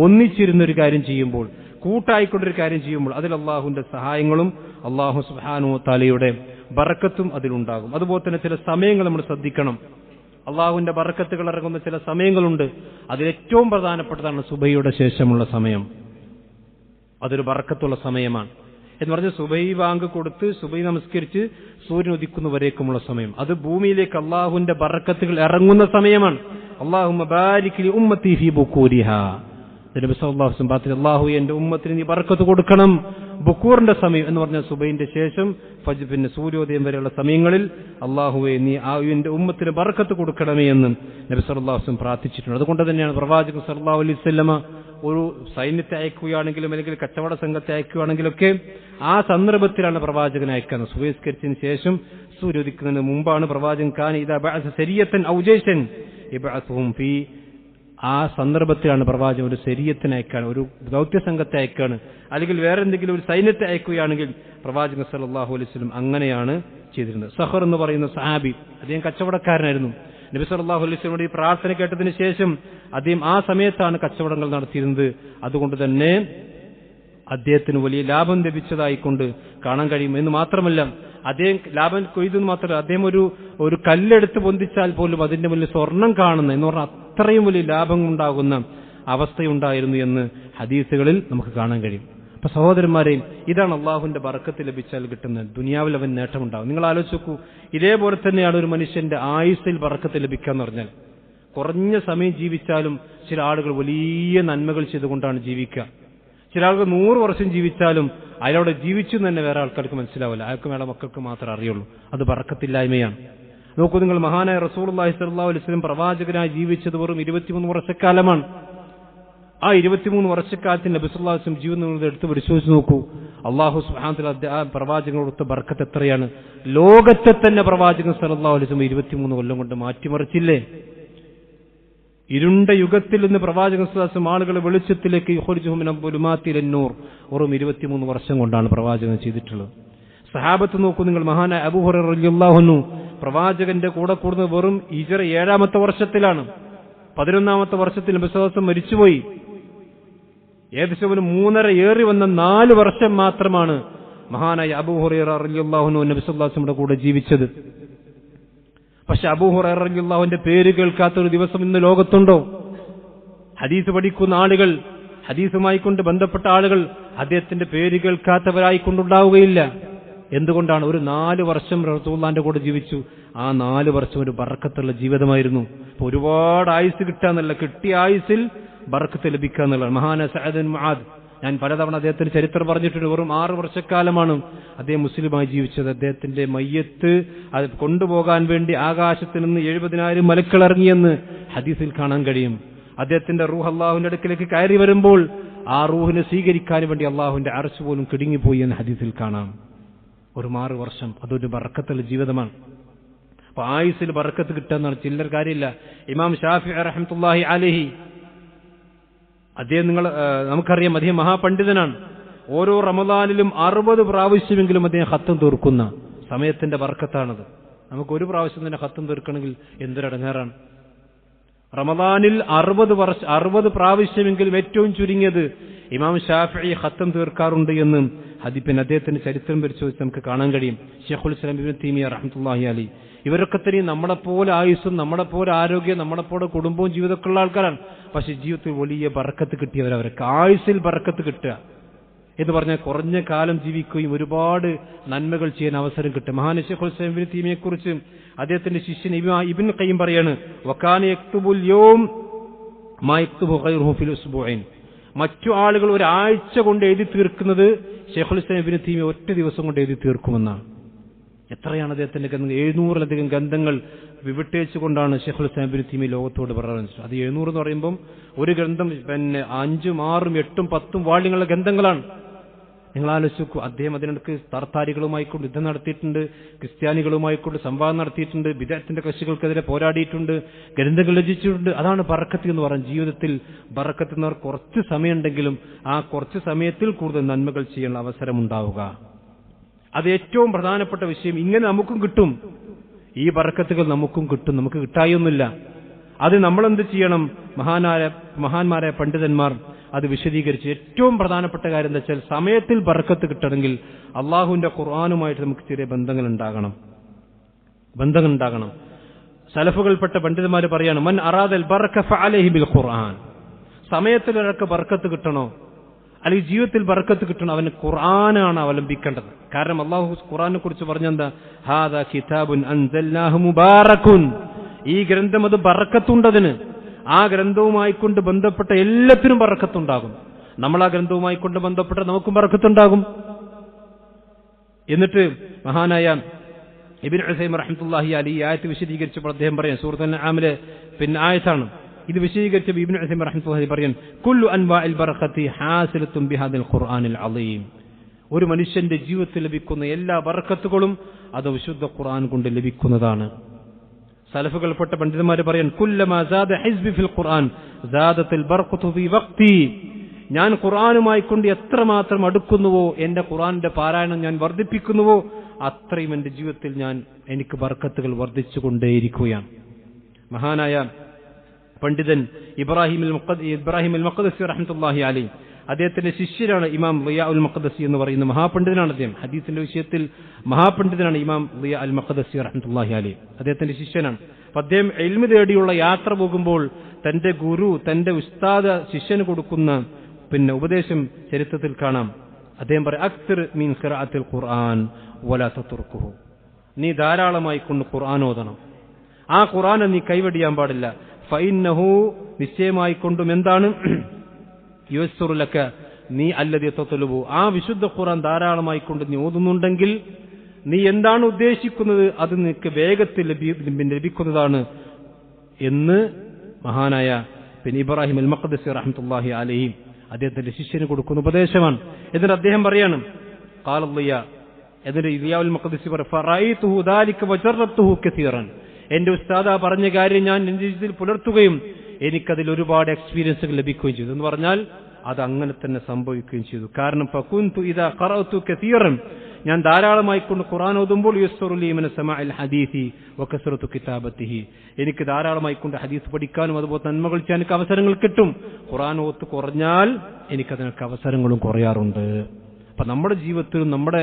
[SPEAKER 1] ഒന്നിച്ചിരുന്നൊരു കാര്യം ചെയ്യുമ്പോൾ, കൂട്ടായിക്കൊണ്ടൊരു കാര്യം ചെയ്യുമ്പോൾ അതിൽ അള്ളാഹുവിന്റെ സഹായങ്ങളും അള്ളാഹു സുബ്ഹാനഹു വ തആലയുടെ ബർക്കത്തും അതിലുണ്ടാകും. അതുപോലെ തന്നെ ചില സമയങ്ങൾ നമ്മൾ ശ്രദ്ധിക്കണം. അള്ളാഹുവിന്റെ ബർക്കത്തുകൾ ഇറങ്ങുന്ന ചില സമയങ്ങളുണ്ട്. അതിലേറ്റവും പ്രധാനപ്പെട്ടതാണ് സുബഹിയുടെ ശേഷമുള്ള സമയം. അതൊരു ബർക്കത്തുള്ള സമയമാണ്. എന്ന് പറഞ്ഞാൽ സുബഹി ബാങ്ക് കൊടുത്ത് സുബഹി നമസ്കരിച്ച് സൂര്യൻ ഉദിക്കുന്നവരേക്കുമുള്ള സമയം, അത് ഭൂമിയിലേക്ക് അള്ളാഹുവിന്റെ ബർക്കത്തുകൾ ഇറങ്ങുന്ന സമയമാണ്. അല്ലാഹുമ്മ ബാരിക് ലി ഉമ്മത്തി ഫീ ബുകൂരിഹാ, നബി സല്ലല്ലാഹു അലൈഹി വസല്ലം അല്ലാഹു എന്റെ ഉമ്മത്തിന് നീ ബർക്കത്ത് കൊടുക്കണം. ബുക്കൂറിന്റെ സമയം എന്ന് പറഞ്ഞാൽ സുബഹിന്റെ ശേഷം പിന്നെ സൂര്യോദയം വരെയുള്ള സമയങ്ങളിൽ അല്ലാഹുവേ നീ എന്റെ ഉമ്മത്തിന് ബർക്കത്ത് കൊടുക്കണമേ എന്ന് നബി സല്ലല്ലാഹു അലൈഹി വസല്ലം പ്രാർത്ഥിച്ചിട്ടുണ്ട്. അതുകൊണ്ട് തന്നെയാണ് പ്രവാചകൻ സല്ലല്ലാഹു അലൈഹി വസല്ലമ ഒരു സൈന്യത്തെ അയക്കുകയാണെങ്കിലും അല്ലെങ്കിൽ കച്ചവട സംഘത്തെ അയക്കുകയാണെങ്കിലൊക്കെ ആ സന്ദർഭത്തിലാണ് പ്രവാചകൻ അയക്കുന്നത്. സുബഹിസ്കരിച്ചതിന് ശേഷം സൂര്യോദിക്കുന്നതിന് മുമ്പാണ് പ്രവാചകൻ കാന ഇദാ ബഅസ സരിയത്തൻ ഔ ജയ്ശൻ യബഅസുഹും ഫീ, ആ സന്ദർഭത്തിലാണ് പ്രവാചകൻ ഒരു ശരീഅത്തിനെ അയക്കാണ്, ഒരു ദൗത്യ സംഘത്തെ അയക്കാണ്, അല്ലെങ്കിൽ വേറെ എന്തെങ്കിലും ഒരു സൈന്യത്തെ അയക്കുകയാണെങ്കിൽ പ്രവാചകൻ സല്ലല്ലാഹു അലൈഹി വസല്ലം അങ്ങനെയാണ് ചെയ്തിരുന്നത്. സഹർ എന്ന് പറയുന്ന സഹാബി, അദ്ദേഹം കച്ചവടക്കാരനായിരുന്നു. നബി സല്ലല്ലാഹു അലൈഹി വസല്ലം ഈ പ്രാർത്ഥന കേട്ടതിന് ശേഷം അദ്ദേഹം ആ സമയത്താണ് കച്ചവടങ്ങൾ നടത്തിയിരുന്നത്. അതുകൊണ്ട് തന്നെ അദ്ദേഹത്തിന് വലിയ ലാഭം ലഭിച്ചതായിക്കൊണ്ട് കാണാൻ കഴിയും. എന്ന് മാത്രമല്ല, അദ്ദേഹം ലാഭം കൊയ്തെന്ന് മാത്രമല്ല, അദ്ദേഹം ഒരു കല്ലെടുത്ത് പൊന്തിച്ചാൽ പോലും അതിന്റെ മുന്നിൽ സ്വർണം കാണുന്ന എന്ന് പറഞ്ഞാൽ അത്രയും വലിയ ലാഭം ഉണ്ടാകുന്ന അവസ്ഥയുണ്ടായിരുന്നു എന്ന് ഹദീസുകളിൽ നമുക്ക് കാണാൻ കഴിയും. അപ്പൊ സഹോദരന്മാരെ, ഇതാണ് അള്ളാഹുവിന്റെ ബർക്കത്ത് ലഭിച്ചാൽ കിട്ടുന്ന ദുനിയാവിൽ അവൻ നേട്ടമുണ്ടാകും. നിങ്ങൾ ആലോചിച്ച് നോക്കൂ, ഇതേപോലെ തന്നെയാണ് ഒരു മനുഷ്യന്റെ ആയുസ്സിൽ ബർക്കത്ത് ലഭിക്കുക എന്ന് പറഞ്ഞാൽ. കുറഞ്ഞ സമയം ജീവിച്ചാലും ചില ആളുകൾ വലിയ നന്മകൾ ചെയ്തുകൊണ്ടാണ് ജീവിക്കുക. ചില ആൾക്ക് 100 വർഷം ജീവിച്ചാലും അയാളോട് ജീവിച്ചു തന്നെ വേറെ ആൾക്കാർക്ക് മനസ്സിലാവില്ല. അയാൾക്ക് വേറെ മക്കൾക്ക് മാത്രമേ അറിയുള്ളൂ. അത് ബർക്കത്തില്ലായ്മയാണ്. നോക്കൂ നിങ്ങൾ, മഹാനായ റസൂലുള്ളാഹി സ്വല്ലല്ലാഹു അലൈഹി വസല്ലം പ്രവാചകനായി ജീവിച്ചത് വെറും 23 വർഷക്കാലമാണ്. ആ 23 വർഷക്കാലത്തിന് നബി സല്ലല്ലാഹു അലൈഹി വസല്ലം ജീവിതം എടുത്ത് പരിശോധിച്ച് നോക്കൂ. അല്ലാഹു സുബ്ഹാനഹു വ തആല ആ പ്രവാചകനോടുത്ത ബർക്കത്ത് എത്രയാണ്. ലോകത്തെ തന്നെ പ്രവാചകൻ സല്ലല്ലാഹു അലൈഹി വസല്ലം 23 കൊല്ലം കൊണ്ട് മാറ്റിമറിച്ചില്ലേ. ഇരുണ്ട യുഗത്തിൽ നിന്ന് പ്രവാചകൻ സല്ലല്ലാഹു അലൈഹി വസല്ലം ആളുകളെ വെളിച്ചത്തിലേക്ക് യുഖ്രിജുഹും മിനൽ ളുലുമാതിൽ നൂർ വെറും 23 വർഷം കൊണ്ടാണ് പ്രവാചകൻ ചെയ്തിട്ടുള്ളത്. സഹാബത്ത് നോക്കൂ നിങ്ങൾ, മഹാനായ അബൂ ഹുറൈറ റളിയല്ലാഹു അൻഹു പ്രവാചകന്റെ കൂടെ കൂടുന്നത് വെറും ഹിജ്റ 7ാമത്തെ വർഷത്തിലാണ്. 11ാമത്തെ വർഷത്തിൽ നബി സല്ലല്ലാഹു അലൈഹി വസല്ലം മരിച്ചുപോയി. ഏകദേശം 3.5 ഏറി വന്ന 4 വർഷം മാത്രമാണ് മഹാനായ അബൂ ഹുറൈറ റളിയല്ലാഹു അൻഹു നബി സല്ലല്ലാഹു അലൈഹി വസല്ലം കൂടെ ജീവിച്ചത്. പക്ഷെ അബൂ ഹുറൈറ റളിയല്ലാഹുവിന്റെ പേര് കേൾക്കാത്ത ഒരു ദിവസം ഇന്ന് ലോകത്തുണ്ടോ? ഹദീസ് പഠിക്കുന്ന ആളുകൾ, ഹദീസുമായി കൊണ്ട് ബന്ധപ്പെട്ട ആളുകൾ അദ്ദേഹത്തിന്റെ പേര് കേൾക്കാത്തവരായിക്കൊണ്ടുണ്ടാവുകയില്ല. എന്തുകൊണ്ടാണ്? ഒരു 4 വർഷം റസൂലുള്ളാഹിന്റെ കൂടെ ജീവിച്ചു. ആ 4 വർഷം ഒരു ബർക്കത്തുള്ള ജീവിതമായിരുന്നു. ഒരുപാട് ആയുസ് കിട്ടാന്നല്ല, കിട്ടിയ ആയുസിൽ ബർക്കത്ത് ലഭിക്കുക എന്നുള്ളതാണ്. മഹാനായ സഅദ് ബിൻ മുആദ്, ഞാൻ പലതവണ അദ്ദേഹത്തിന്റെ ചരിത്രം പറഞ്ഞിട്ടുണ്ട്. വെറും 6 വർഷക്കാലമാണ് അദ്ദേഹം മുസ്ലിമായി ജീവിച്ചത്. അദ്ദേഹത്തിന്റെ മയ്യത്ത് അത് കൊണ്ടുപോകാൻ വേണ്ടി ആകാശത്ത് നിന്ന് 70,000 മലക്കുകൾ ഇറങ്ങിയെന്ന് ഹദീസിൽ കാണാൻ കഴിയും. അദ്ദേഹത്തിന്റെ റൂഹ് അല്ലാഹുവിന്റെ അടുക്കിലേക്ക് കയറി വരുമ്പോൾ ആ റൂഹിനെ സ്വീകരിക്കാൻ വേണ്ടി അല്ലാഹുവിന്റെ അർശ് പോലും കിടുങ്ങിപ്പോയി എന്ന് ഹദീസിൽ കാണാം. ഒരു 6 വർഷം അതൊരു ബർക്കത്തുള്ള ജീവിതമാണ്. അപ്പൊ ആയുസിൽ ബർക്കത്ത് കിട്ടാന്നാണ് ചില്ലർ കാര്യമില്ല. ഇമാം ഷാഫിഈ റഹ്മത്തുള്ളാഹി അലൈഹി, അദ്ദേഹം നമുക്കറിയാം, അദ്ദേഹം മഹാപണ്ഡിതനാണ്. ഓരോ റമദാനിലും 60 പ്രാവശ്യമെങ്കിലും അദ്ദേഹം ഖത്തം തീർക്കുന്ന സമയത്തിന്റെ ബർക്കത്താണത്. നമുക്ക് ഒരു പ്രാവശ്യം തന്നെ ഖത്തം തീർക്കണമെങ്കിൽ എന്തൊരടങ്ങാറാണ്. റമദാനിൽ 60 പ്രാവശ്യമെങ്കിലും ഏറ്റവും ചുരുങ്ങിയത് ഇമാം ഷാഫിഈ ഖത്തം തീർക്കാറുണ്ട് എന്ന് പിന്നെ അദ്ദേഹത്തിന്റെ ചരിത്രം പരിശോധിച്ച് നമുക്ക് കാണാൻ കഴിയും. ശൈഖുൽ ഇസ്ലാം ഇബ്നു തൈമിയ്യ റഹ്മത്തുള്ളാഹി അലൈഹി ഇവരൊക്കെ തന്നെ നമ്മളെപ്പോലെ ആയുസ്സും നമ്മളെപ്പോലെ ആരോഗ്യം നമ്മളെപ്പോലെ കുടുംബവും ജീവിതമൊക്കെ ഉള്ള ആൾക്കാരാണ്. പക്ഷെ ജീവിതത്തിൽ വലിയ ബർക്കത്ത് കിട്ടിയവരവർക്ക് ആയുസ്സിൽ ബർക്കത്ത് കിട്ടുക എന്ന് പറഞ്ഞാൽ കുറഞ്ഞ കാലം ജീവിക്കുകയും ഒരുപാട് നന്മകൾ ചെയ്യാൻ അവസരം കിട്ടും. മഹാനായ ശൈഖുൽ ഇസ്ലാം ഇബ്നു തൈമിയ്യയെ കുറിച്ച് അദ്ദേഹത്തിന്റെ ശിഷ്യൻ ഇബ്നു ഖയ്യിം പറയാണ്, വകാന യക്തുബുൽ യൗം മാ യക്തുബു ഗൈറുഹു ഫിൽ ഉസ്ബുഈൻ. മറ്റു ആളുകൾ ഒരാഴ്ച കൊണ്ട് എഴുതി തീർക്കുന്നത് ശൈഖുൽ ഇസ്ലാം ഇബ്നു തൈമിയ്യ ഒറ്റ ദിവസം കൊണ്ട് എഴുതി തീർക്കുമെന്നാണ്. എത്രയാണ് അദ്ദേഹത്തിന്റെ ഗ്രന്ഥങ്ങൾ? 700-ലധികം ഗ്രന്ഥങ്ങൾ വിവിട്ടേച്ചുകൊണ്ടാണ് ശൈഖുൽ ഇസ്ലാം ഇബ്നു തൈമിയ്യ ലോകത്തോട് പറയുന്നത്. അത് 700 എന്ന് പറയുമ്പം ഒരു ഗ്രന്ഥം പിന്നെ 5, 6, 8, 10 വാള്യങ്ങളുടെ ഗ്രന്ഥങ്ങളാണ്. നിങ്ങൾ ആലോചിച്ചു. അദ്ദേഹം അതിനിടയ്ക്ക് തർത്താരികളുമായിക്കൊണ്ട് യുദ്ധം നടത്തിയിട്ടുണ്ട്, ക്രിസ്ത്യാനികളുമായിക്കൊണ്ട് സംവാദം നടത്തിയിട്ടുണ്ട്, ബിദ്അത്തിന്റെ കക്ഷികൾക്കെതിരെ പോരാടിയിട്ടുണ്ട്, ഗ്രന്ഥങ്ങൾ രചിച്ചിട്ടുണ്ട്. അതാണ് ബർക്കത്ത് എന്ന് പറയുന്നത്. ജീവിതത്തിൽ ബർക്കത്ത് എന്നവർ കുറച്ച് സമയമുണ്ടെങ്കിലും ആ കുറച്ച് സമയത്തിൽ കൂടുതൽ നന്മകൾ ചെയ്യാനുള്ള അവസരം ഉണ്ടാവുക, അത് ഏറ്റവും പ്രധാനപ്പെട്ട വിഷയം. ഇങ്ങനെ നമുക്കും കിട്ടും, ഈ ബർക്കത്തുകൾ നമുക്കും കിട്ടും, നമുക്ക് കിട്ടായൊന്നുമില്ല. അത് നമ്മളെന്ത് ചെയ്യണം? മഹാന്മാരായ പണ്ഡിതന്മാർ അത് വിശദീകരിച്ച് ഏറ്റവും പ്രധാനപ്പെട്ട കാര്യം എന്താ വെച്ചാൽ, സമയത്തിൽ ബർക്കത്ത് കിട്ടണമെങ്കിൽ അള്ളാഹുവിന്റെ ഖുർആനുമായിട്ട് നമുക്ക് ചെറിയ ബന്ധങ്ങൾ ഉണ്ടാകണം. സലഫുകൾപ്പെട്ട പണ്ഡിതന്മാർ പറയാണ്, മൻ അറാദൽ ബർക ഫഅലൈഹി ബിൽ ഖുർആൻ. സമയത്തിൽ ഒരാൾക്ക് ബർക്കത്ത് കിട്ടണോ അല്ലെങ്കിൽ ജീവിതത്തിൽ ബർക്കത്ത് കിട്ടണോ, അവന് ഖുർആനാണ് അവലംബിക്കേണ്ടത്. കാരണം അള്ളാഹു ഖുർആനെ കുറിച്ച് പറഞ്ഞെന്താ, ഹാദാ കിതാബുൻ അൻസൽനാഹു മുബാറകുൻ. ഈ ഗ്രന്ഥം അത് ബർക്കത്തുണ്ടതിന്. ആ ഗ്രന്ഥവുമായി കൊണ്ട് ബന്ധപ്പെട്ട എല്ലാത്തിനും ബർക്കത്തുണ്ടാകും. നമ്മൾ ആ ഗ്രന്ഥവുമായി കൊണ്ട് ബന്ധപ്പെട്ട നമുക്കും ബർക്കത്തുണ്ടാകും. എന്നിട്ട് മഹാനായ ഇബ്നു ഉസൈമീൻ റഹ്മത്തുള്ളാഹി അലൈഹി ആയത്ത് വിശദീകരിച്ചപ്പോൾ അദ്ദേഹം പറയാൻ, സൂറത്തുൽ അൻആമിലെ പിന്നെ ആയത്താണ് ഇത് വിശദീകരിച്ചപ്പോൾ ഇബ്നു ഉസൈമീൻ റഹ്മത്തുള്ളാഹി പറയാൻ, കുല്ലു അൻവാഇൽ ബർക്കത്തി ഹാസിലത്തുൻ ബിഹാദിൽ ഖുർആനിൽ അളീം. ഒരു മനുഷ്യന്റെ ജീവിതത്തിൽ ലഭിക്കുന്ന എല്ലാ ബർക്കത്തുകളും അത് വിശുദ്ധ ഖുർആൻ കൊണ്ട് ലഭിക്കുന്നതാണ്. സലഫുകൾപ്പെട്ട പണ്ഡിതന്മാർ പറയാൻ, കുല്ലമാ സാദ ഹിസ്ബി ഫിൽ ഖുർആൻ സാദത്തുൽ ബർക്കത്തു ഫീ വഖ്തി. ഞാൻ ഖുർആനുമായി കൊണ്ട് എത്രമാത്രം അടുക്കുന്നുവോ, എന്റെ ഖുർആന്റെ പാരായണം ഞാൻ വർദ്ധിപ്പിക്കുന്നുവോ, അത്രയും എന്റെ ജീവിതത്തിൽ എനിക്ക് ബർക്കത്തുകൾ വർദ്ധിച്ചുകൊണ്ടേയിരിക്കുകയാണ്. മഹാനായ പണ്ഡിതൻ ഇബ്രാഹിം അൽ മഖ്ദസി റഹ്മത്തുള്ളാഹി അലൈഹി, അദ്ദേഹത്തിന്റെ ശിഷ്യനാണ് ഇമാം ളിയാ അൽ മഖ്ദസി എന്ന് പറയുന്ന മഹാപണ്ഡിതനാണ്. അദ്ദേഹം ഹദീസിന്റെ വിഷയത്തിൽ മഹാപണ്ഡിതനാണ് ഇമാം ളിയാ അൽ മഖ്ദസി റഹ്മത്തുള്ളാഹി അലൈഹി, അദ്ദേഹത്തിന്റെ ശിഷ്യനാണ്. അപ്പൊ അദ്ദേഹം ഇൽമ് തേടിയുള്ള യാത്ര പോകുമ്പോൾ തന്റെ ഗുരു, തന്റെ ഉസ്താദ് ശിഷ്യന് കൊടുക്കുന്ന പിന്നെ ഉപദേശം ചരിത്രത്തിൽ കാണാം. അദ്ദേഹം പറയും, അക്സിർ മിൻ ഖിറാഅത്തിൽ ഖുർആൻ വലാ തത്റുഖുഹു. നീ ധാരാളമായി കൊണ്ട് ഖുർആൻ ഓതണം, ആ ഖുർആനെ നീ കൈവടിയാൻ പാടില്ല. ഫഇന്നഹു, നിശ്ചയമായി കൊണ്ടും എന്താണ്, യുസ്റു ലക നീ അല്ലദീ തത്ലുബു, ആ വിശുദ്ധ ഖുർആൻ ധാരാളമായി കൊണ്ട് നീ ഓതുന്നുണ്ടെങ്കിൽ നീ എന്താണ് ഉദ്ദേശിക്കുന്നത് അത് നിനക്ക് വേഗത്തിൽ ലഭിക്കുന്നതാണ് എന്ന് മഹാനായ ഇബ്രാഹിം അൽ മഖ്ദിസി റഹ്മത്തുള്ളാഹി അലൈഹി അദ്ദേഹത്തിന്റെ ശിഷ്യന് കൊടുക്കുന്ന ഉപദേശമാണ്. എന്നിട്ട് അദ്ദേഹം പറയാണ് ഖാലല്ലിയ, എന്നിട്ട് ഇലിയാഉൽ മഖ്ദിസി ഫറഅയ്തുഹു ദാലിക വജറബ്തുഹു കസീറൻ, എന്റെ ഉസ്താദ് ആ പറഞ്ഞ കാര്യം ഞാൻ എന്റെ ജീവിതത്തിൽ പുലർത്തുകയും എനിക്കതിൽ ഒരുപാട് എക്സ്പീരിയൻസുകൾ ലഭിക്കുകയും ചെയ്തു എന്ന് പറഞ്ഞാൽ അത് അങ്ങനെ തന്നെ സംഭവിക്കുകയും ചെയ്തു. കാരണം ഫകുന്തു ഇദാ ഖറഅതു കസീറൻ, ഞാൻ ധാരാളമായി കൊണ്ട് ഖുർആൻ ഓതുമ്പോൾ യസ്റുലി മിന സമാഇൽ ഹദീസി വകസറതു കിതാബത്തിഹി, എനിക്ക് ധാരാളമായി കൊണ്ട് ഹദീസ് പഠിക്കാനും അതുപോലെ നന്മകൾ ചെയ്യാൻ എനിക്ക് അവസരങ്ങൾ കിട്ടും. ഖുർആൻ ഓത്ത് കുറഞ്ഞാൽ എനിക്കതിനൊക്കെ അവസരങ്ങളും കുറയാറുണ്ട്. അപ്പൊ നമ്മുടെ ജീവിതത്തിലും നമ്മുടെ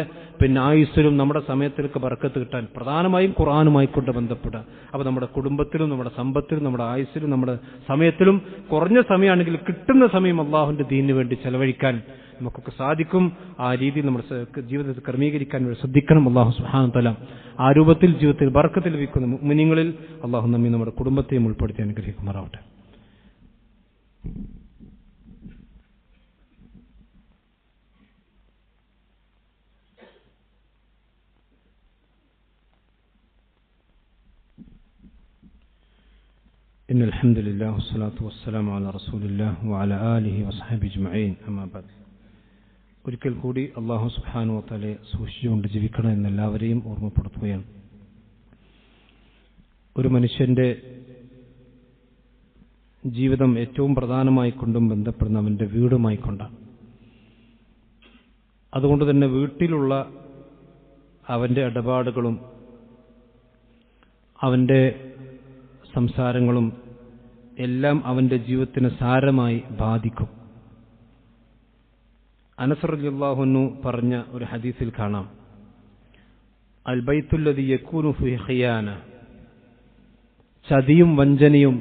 [SPEAKER 1] ആയുസ്സിലും നമ്മുടെ സമയത്തിലൊക്കെ ബർക്കത്ത് കിട്ടാൻ പ്രധാനമായും ഖുർആനുമായി കൊണ്ട് ബന്ധപ്പെടുക. അപ്പൊ നമ്മുടെ കുടുംബത്തിലും നമ്മുടെ സമ്പത്തിലും നമ്മുടെ ആയുസ്സിലും നമ്മുടെ സമയത്തിലും കുറഞ്ഞ സമയമാണെങ്കിൽ കിട്ടുന്ന സമയം അള്ളാഹുവിന്റെ ദീനിന് വേണ്ടി ചെലവഴിക്കാൻ നമുക്കൊക്കെ സാധിക്കും. ആ രീതിയിൽ നമ്മുടെ ജീവിതത്തിൽ ക്രമീകരിക്കാൻ വേണ്ടി ശ്രദ്ധിക്കണം. അള്ളാഹു സുബ്ഹാനഹു വ തആല ആ രൂപത്തിൽ ജീവിതത്തിൽ ബർക്കത്ത് ലഭിക്കുന്ന മുഅ്മിനീങ്ങളിൽ അള്ളാഹു നമ്മെ നമ്മുടെ കുടുംബത്തെയും ഉൾപ്പെടുത്തി അനുഗ്രഹിക്കുമാറാവട്ടെ. إن الحمد لله والصلاة والسلام على رسول الله وعلى آله وصحبه أجمعين أما بعد. ഒരിക്കൽ കൂടി അല്ലാഹു സുബ്ഹാനഹു വ തആലയെ സൂക്ഷിച്ചുകൊണ്ട് ജീവിക്കണം എന്നെല്ലാവരെയും ഓർമ്മപ്പെടുത്തുകയാണ്. ഒരു മനുഷ്യന്റെ ജീവിതം ഏറ്റവും പ്രധാനമായി കൊണ്ടും ബന്ധപ്പെടുന്ന അവന്റെ വീടുമായി കൊണ്ടാണ്. അതുകൊണ്ട് തന്നെ വീട്ടിലുള്ള അവന്റെ ഇടപാടുകളും അവന്റെ സംസാരങ്ങളും എല്ലാം അവന്റെ ജീവിതത്തിന് സാരമായി ബാധിക്കും. അനസ് റളിയല്ലാഹു അൻഹു പറഞ്ഞ ഒരു ഹദീസിൽ കാണാം, അൽ ബൈത്തുല്ലദി യകൂനു ഫീഹി ഖിയാന, ചതിയും വഞ്ചനയും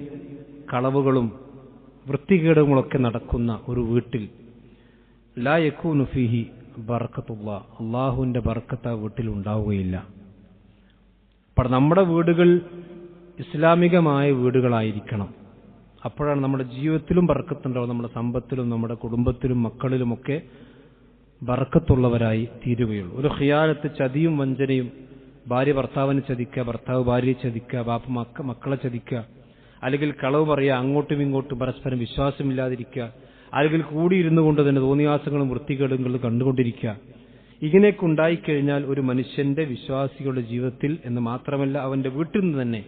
[SPEAKER 1] കളവുകളും വൃത്തികേടുകളൊക്കെ നടക്കുന്ന ഒരു വീട്ടിൽ ലാ യകൂനു ഫീഹി ബർക്കത്തുല്ലാഹ്, അല്ലാഹുവിന്റെ ബർക്കത്ത് ആ വീട്ടിൽ ഉണ്ടാവുകയില്ല. അപ്പോൾ നമ്മുടെ വീടുകൾ ഇസ്ലാമികമായ വീടുകളായിരിക്കണം. അപ്പോഴാണ് നമ്മുടെ ജീവിതത്തിലും ബർക്കത്തുണ്ടാവും, നമ്മുടെ സമ്പത്തിലും നമ്മുടെ കുടുംബത്തിലും മക്കളിലുമൊക്കെ ബർക്കത്തുള്ളവരായി തീരുകയുള്ളൂ. ഒരു ഖിയാനത്ത്, ചതിയും വഞ്ചനയും, ഭാര്യ ഭർത്താവിനെ ചതിക്കുക, ഭർത്താവ് ഭാര്യയെ ചതിക്കുക, ബാപ്പ മക്കളെ ചതിക്കുക, അല്ലെങ്കിൽ കളവ് പറയുക, അങ്ങോട്ടും ഇങ്ങോട്ടും പരസ്പരം വിശ്വാസമില്ലാതിരിക്കുക, അല്ലെങ്കിൽ കൂടിയിരുന്നു കൊണ്ട് തന്നെ തോന്നിയാസങ്ങളും വൃത്തികേടുകളും കണ്ടുകൊണ്ടിരിക്കുക, ഇങ്ങനെയൊക്കെ ഉണ്ടായിക്കഴിഞ്ഞാൽ ഒരു മനുഷ്യന്റെ വിശ്വാസികളുടെ ജീവിതത്തിൽ എന്ന് മാത്രമല്ല അവന്റെ വീട്ടിൽ നിന്ന് തന്നെ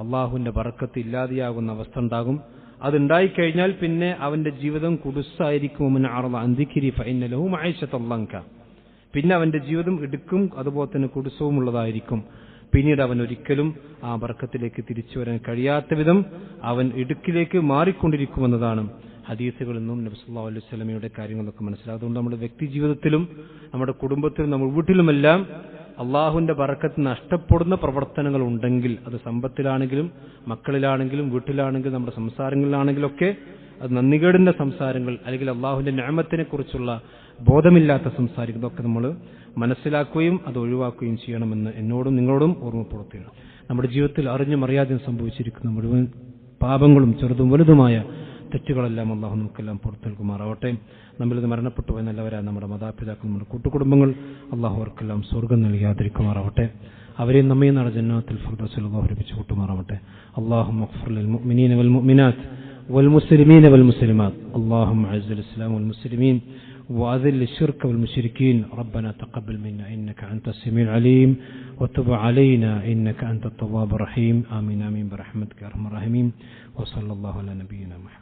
[SPEAKER 1] അള്ളാഹുവിന്റെ ബർക്കത്ത് ഇല്ലാതെയാകുന്ന അവസ്ഥ ഉണ്ടാകും. അതുണ്ടായിക്കഴിഞ്ഞാൽ പിന്നെ അവന്റെ ജീവിതം കുടുസായിരിക്കും. പിന്നെ അവന്റെ ജീവിതം ഇടുക്കും അതുപോലെ തന്നെ കുടുസവും ഉള്ളതായിരിക്കും. പിന്നീട് അവൻ ഒരിക്കലും ആ ബർക്കത്തിലേക്ക് തിരിച്ചു വരാൻ കഴിയാത്ത വിധം അവൻ ഇടുക്കിലേക്ക് മാറിക്കൊണ്ടിരിക്കുമെന്നതാണ് ഹദീസുകളിൽ നിന്നും നബി സല്ലല്ലാഹു അലൈഹി വസല്ലമയുടെ കാര്യങ്ങളൊക്കെ മനസ്സിലാകും. അതുകൊണ്ട് നമ്മുടെ വ്യക്തി ജീവിതത്തിലും നമ്മുടെ കുടുംബത്തിലും നമ്മുടെ വീട്ടിലുമെല്ലാം അള്ളാഹുവിന്റെ ബർക്കത്ത് നഷ്ടപ്പെടുന്ന പ്രവർത്തനങ്ങൾ ഉണ്ടെങ്കിൽ, അത് സമ്പത്തിലാണെങ്കിലും മക്കളിലാണെങ്കിലും വീട്ടിലാണെങ്കിലും നമ്മുടെ സംസാരങ്ങളിലാണെങ്കിലൊക്കെ അത് നന്ദികേടിന്റെ സംസാരങ്ങൾ അല്ലെങ്കിൽ അള്ളാഹുവിന്റെ നിഅമത്തിനെ കുറിച്ചുള്ള ബോധമില്ലാത്ത സംസാരിക്കുന്നതൊക്കെ നമ്മൾ മനസ്സിലാക്കുകയും അത് ഒഴിവാക്കുകയും ചെയ്യണമെന്ന് എന്നോടും നിങ്ങളോടും ഓർമ്മപ്പെടുത്തുകയാണ്. നമ്മുടെ ജീവിതത്തിൽ അറിഞ്ഞും അറിയാതെയും സംഭവിച്ചിരിക്കുന്ന മുഴുവൻ പാപങ്ങളും ചെറുതും വലുതുമായ തെറ്റുകളെല്ലാം അള്ളാഹു നമുക്കെല്ലാം പുറത്തു നൽകുമാറാവട്ടെ. നമ്മളിത് മരണപ്പെട്ടു പോയ നല്ലവരായ നമ്മുടെ മാതാപിതാക്കൾ, നമ്മുടെ കൂട്ടുകുടുംബങ്ങൾ അള്ളാഹു അവർക്കെല്ലാം സ്വർഗ്ഗം നൽകാതിരിക്കുമാറാവട്ടെ. അവരെയും നമ്മയും നാളെ ജന്നാത്തുൽ ഫിർദൗസിൽ അള്ളാഹു ഒരുമിച്ച് കൂട്ടുമാറാവട്ടെ. അല്ലാഹുമ്മ ഗ്ഫിർ ലിൽ മുഅ്മിനീന വൽ മുഅ്മിനാത്ത് വൽ മുസ്ലിമീന വൽ മുസ്ലിമാത്ത്. അല്ലാഹുമ്മ അഇസ്ൽ ഇസ്ലാം വൽ മുസ്ലിമീൻ وأذل الشرك والمشركين. ربنا تقبل منا إنك أنت السميع العليم وتب علينا إنك أنت التواب الرحيم. آمين آمين برحمتك يا أرحم الراحمين. وصلى الله على نبينا محمد.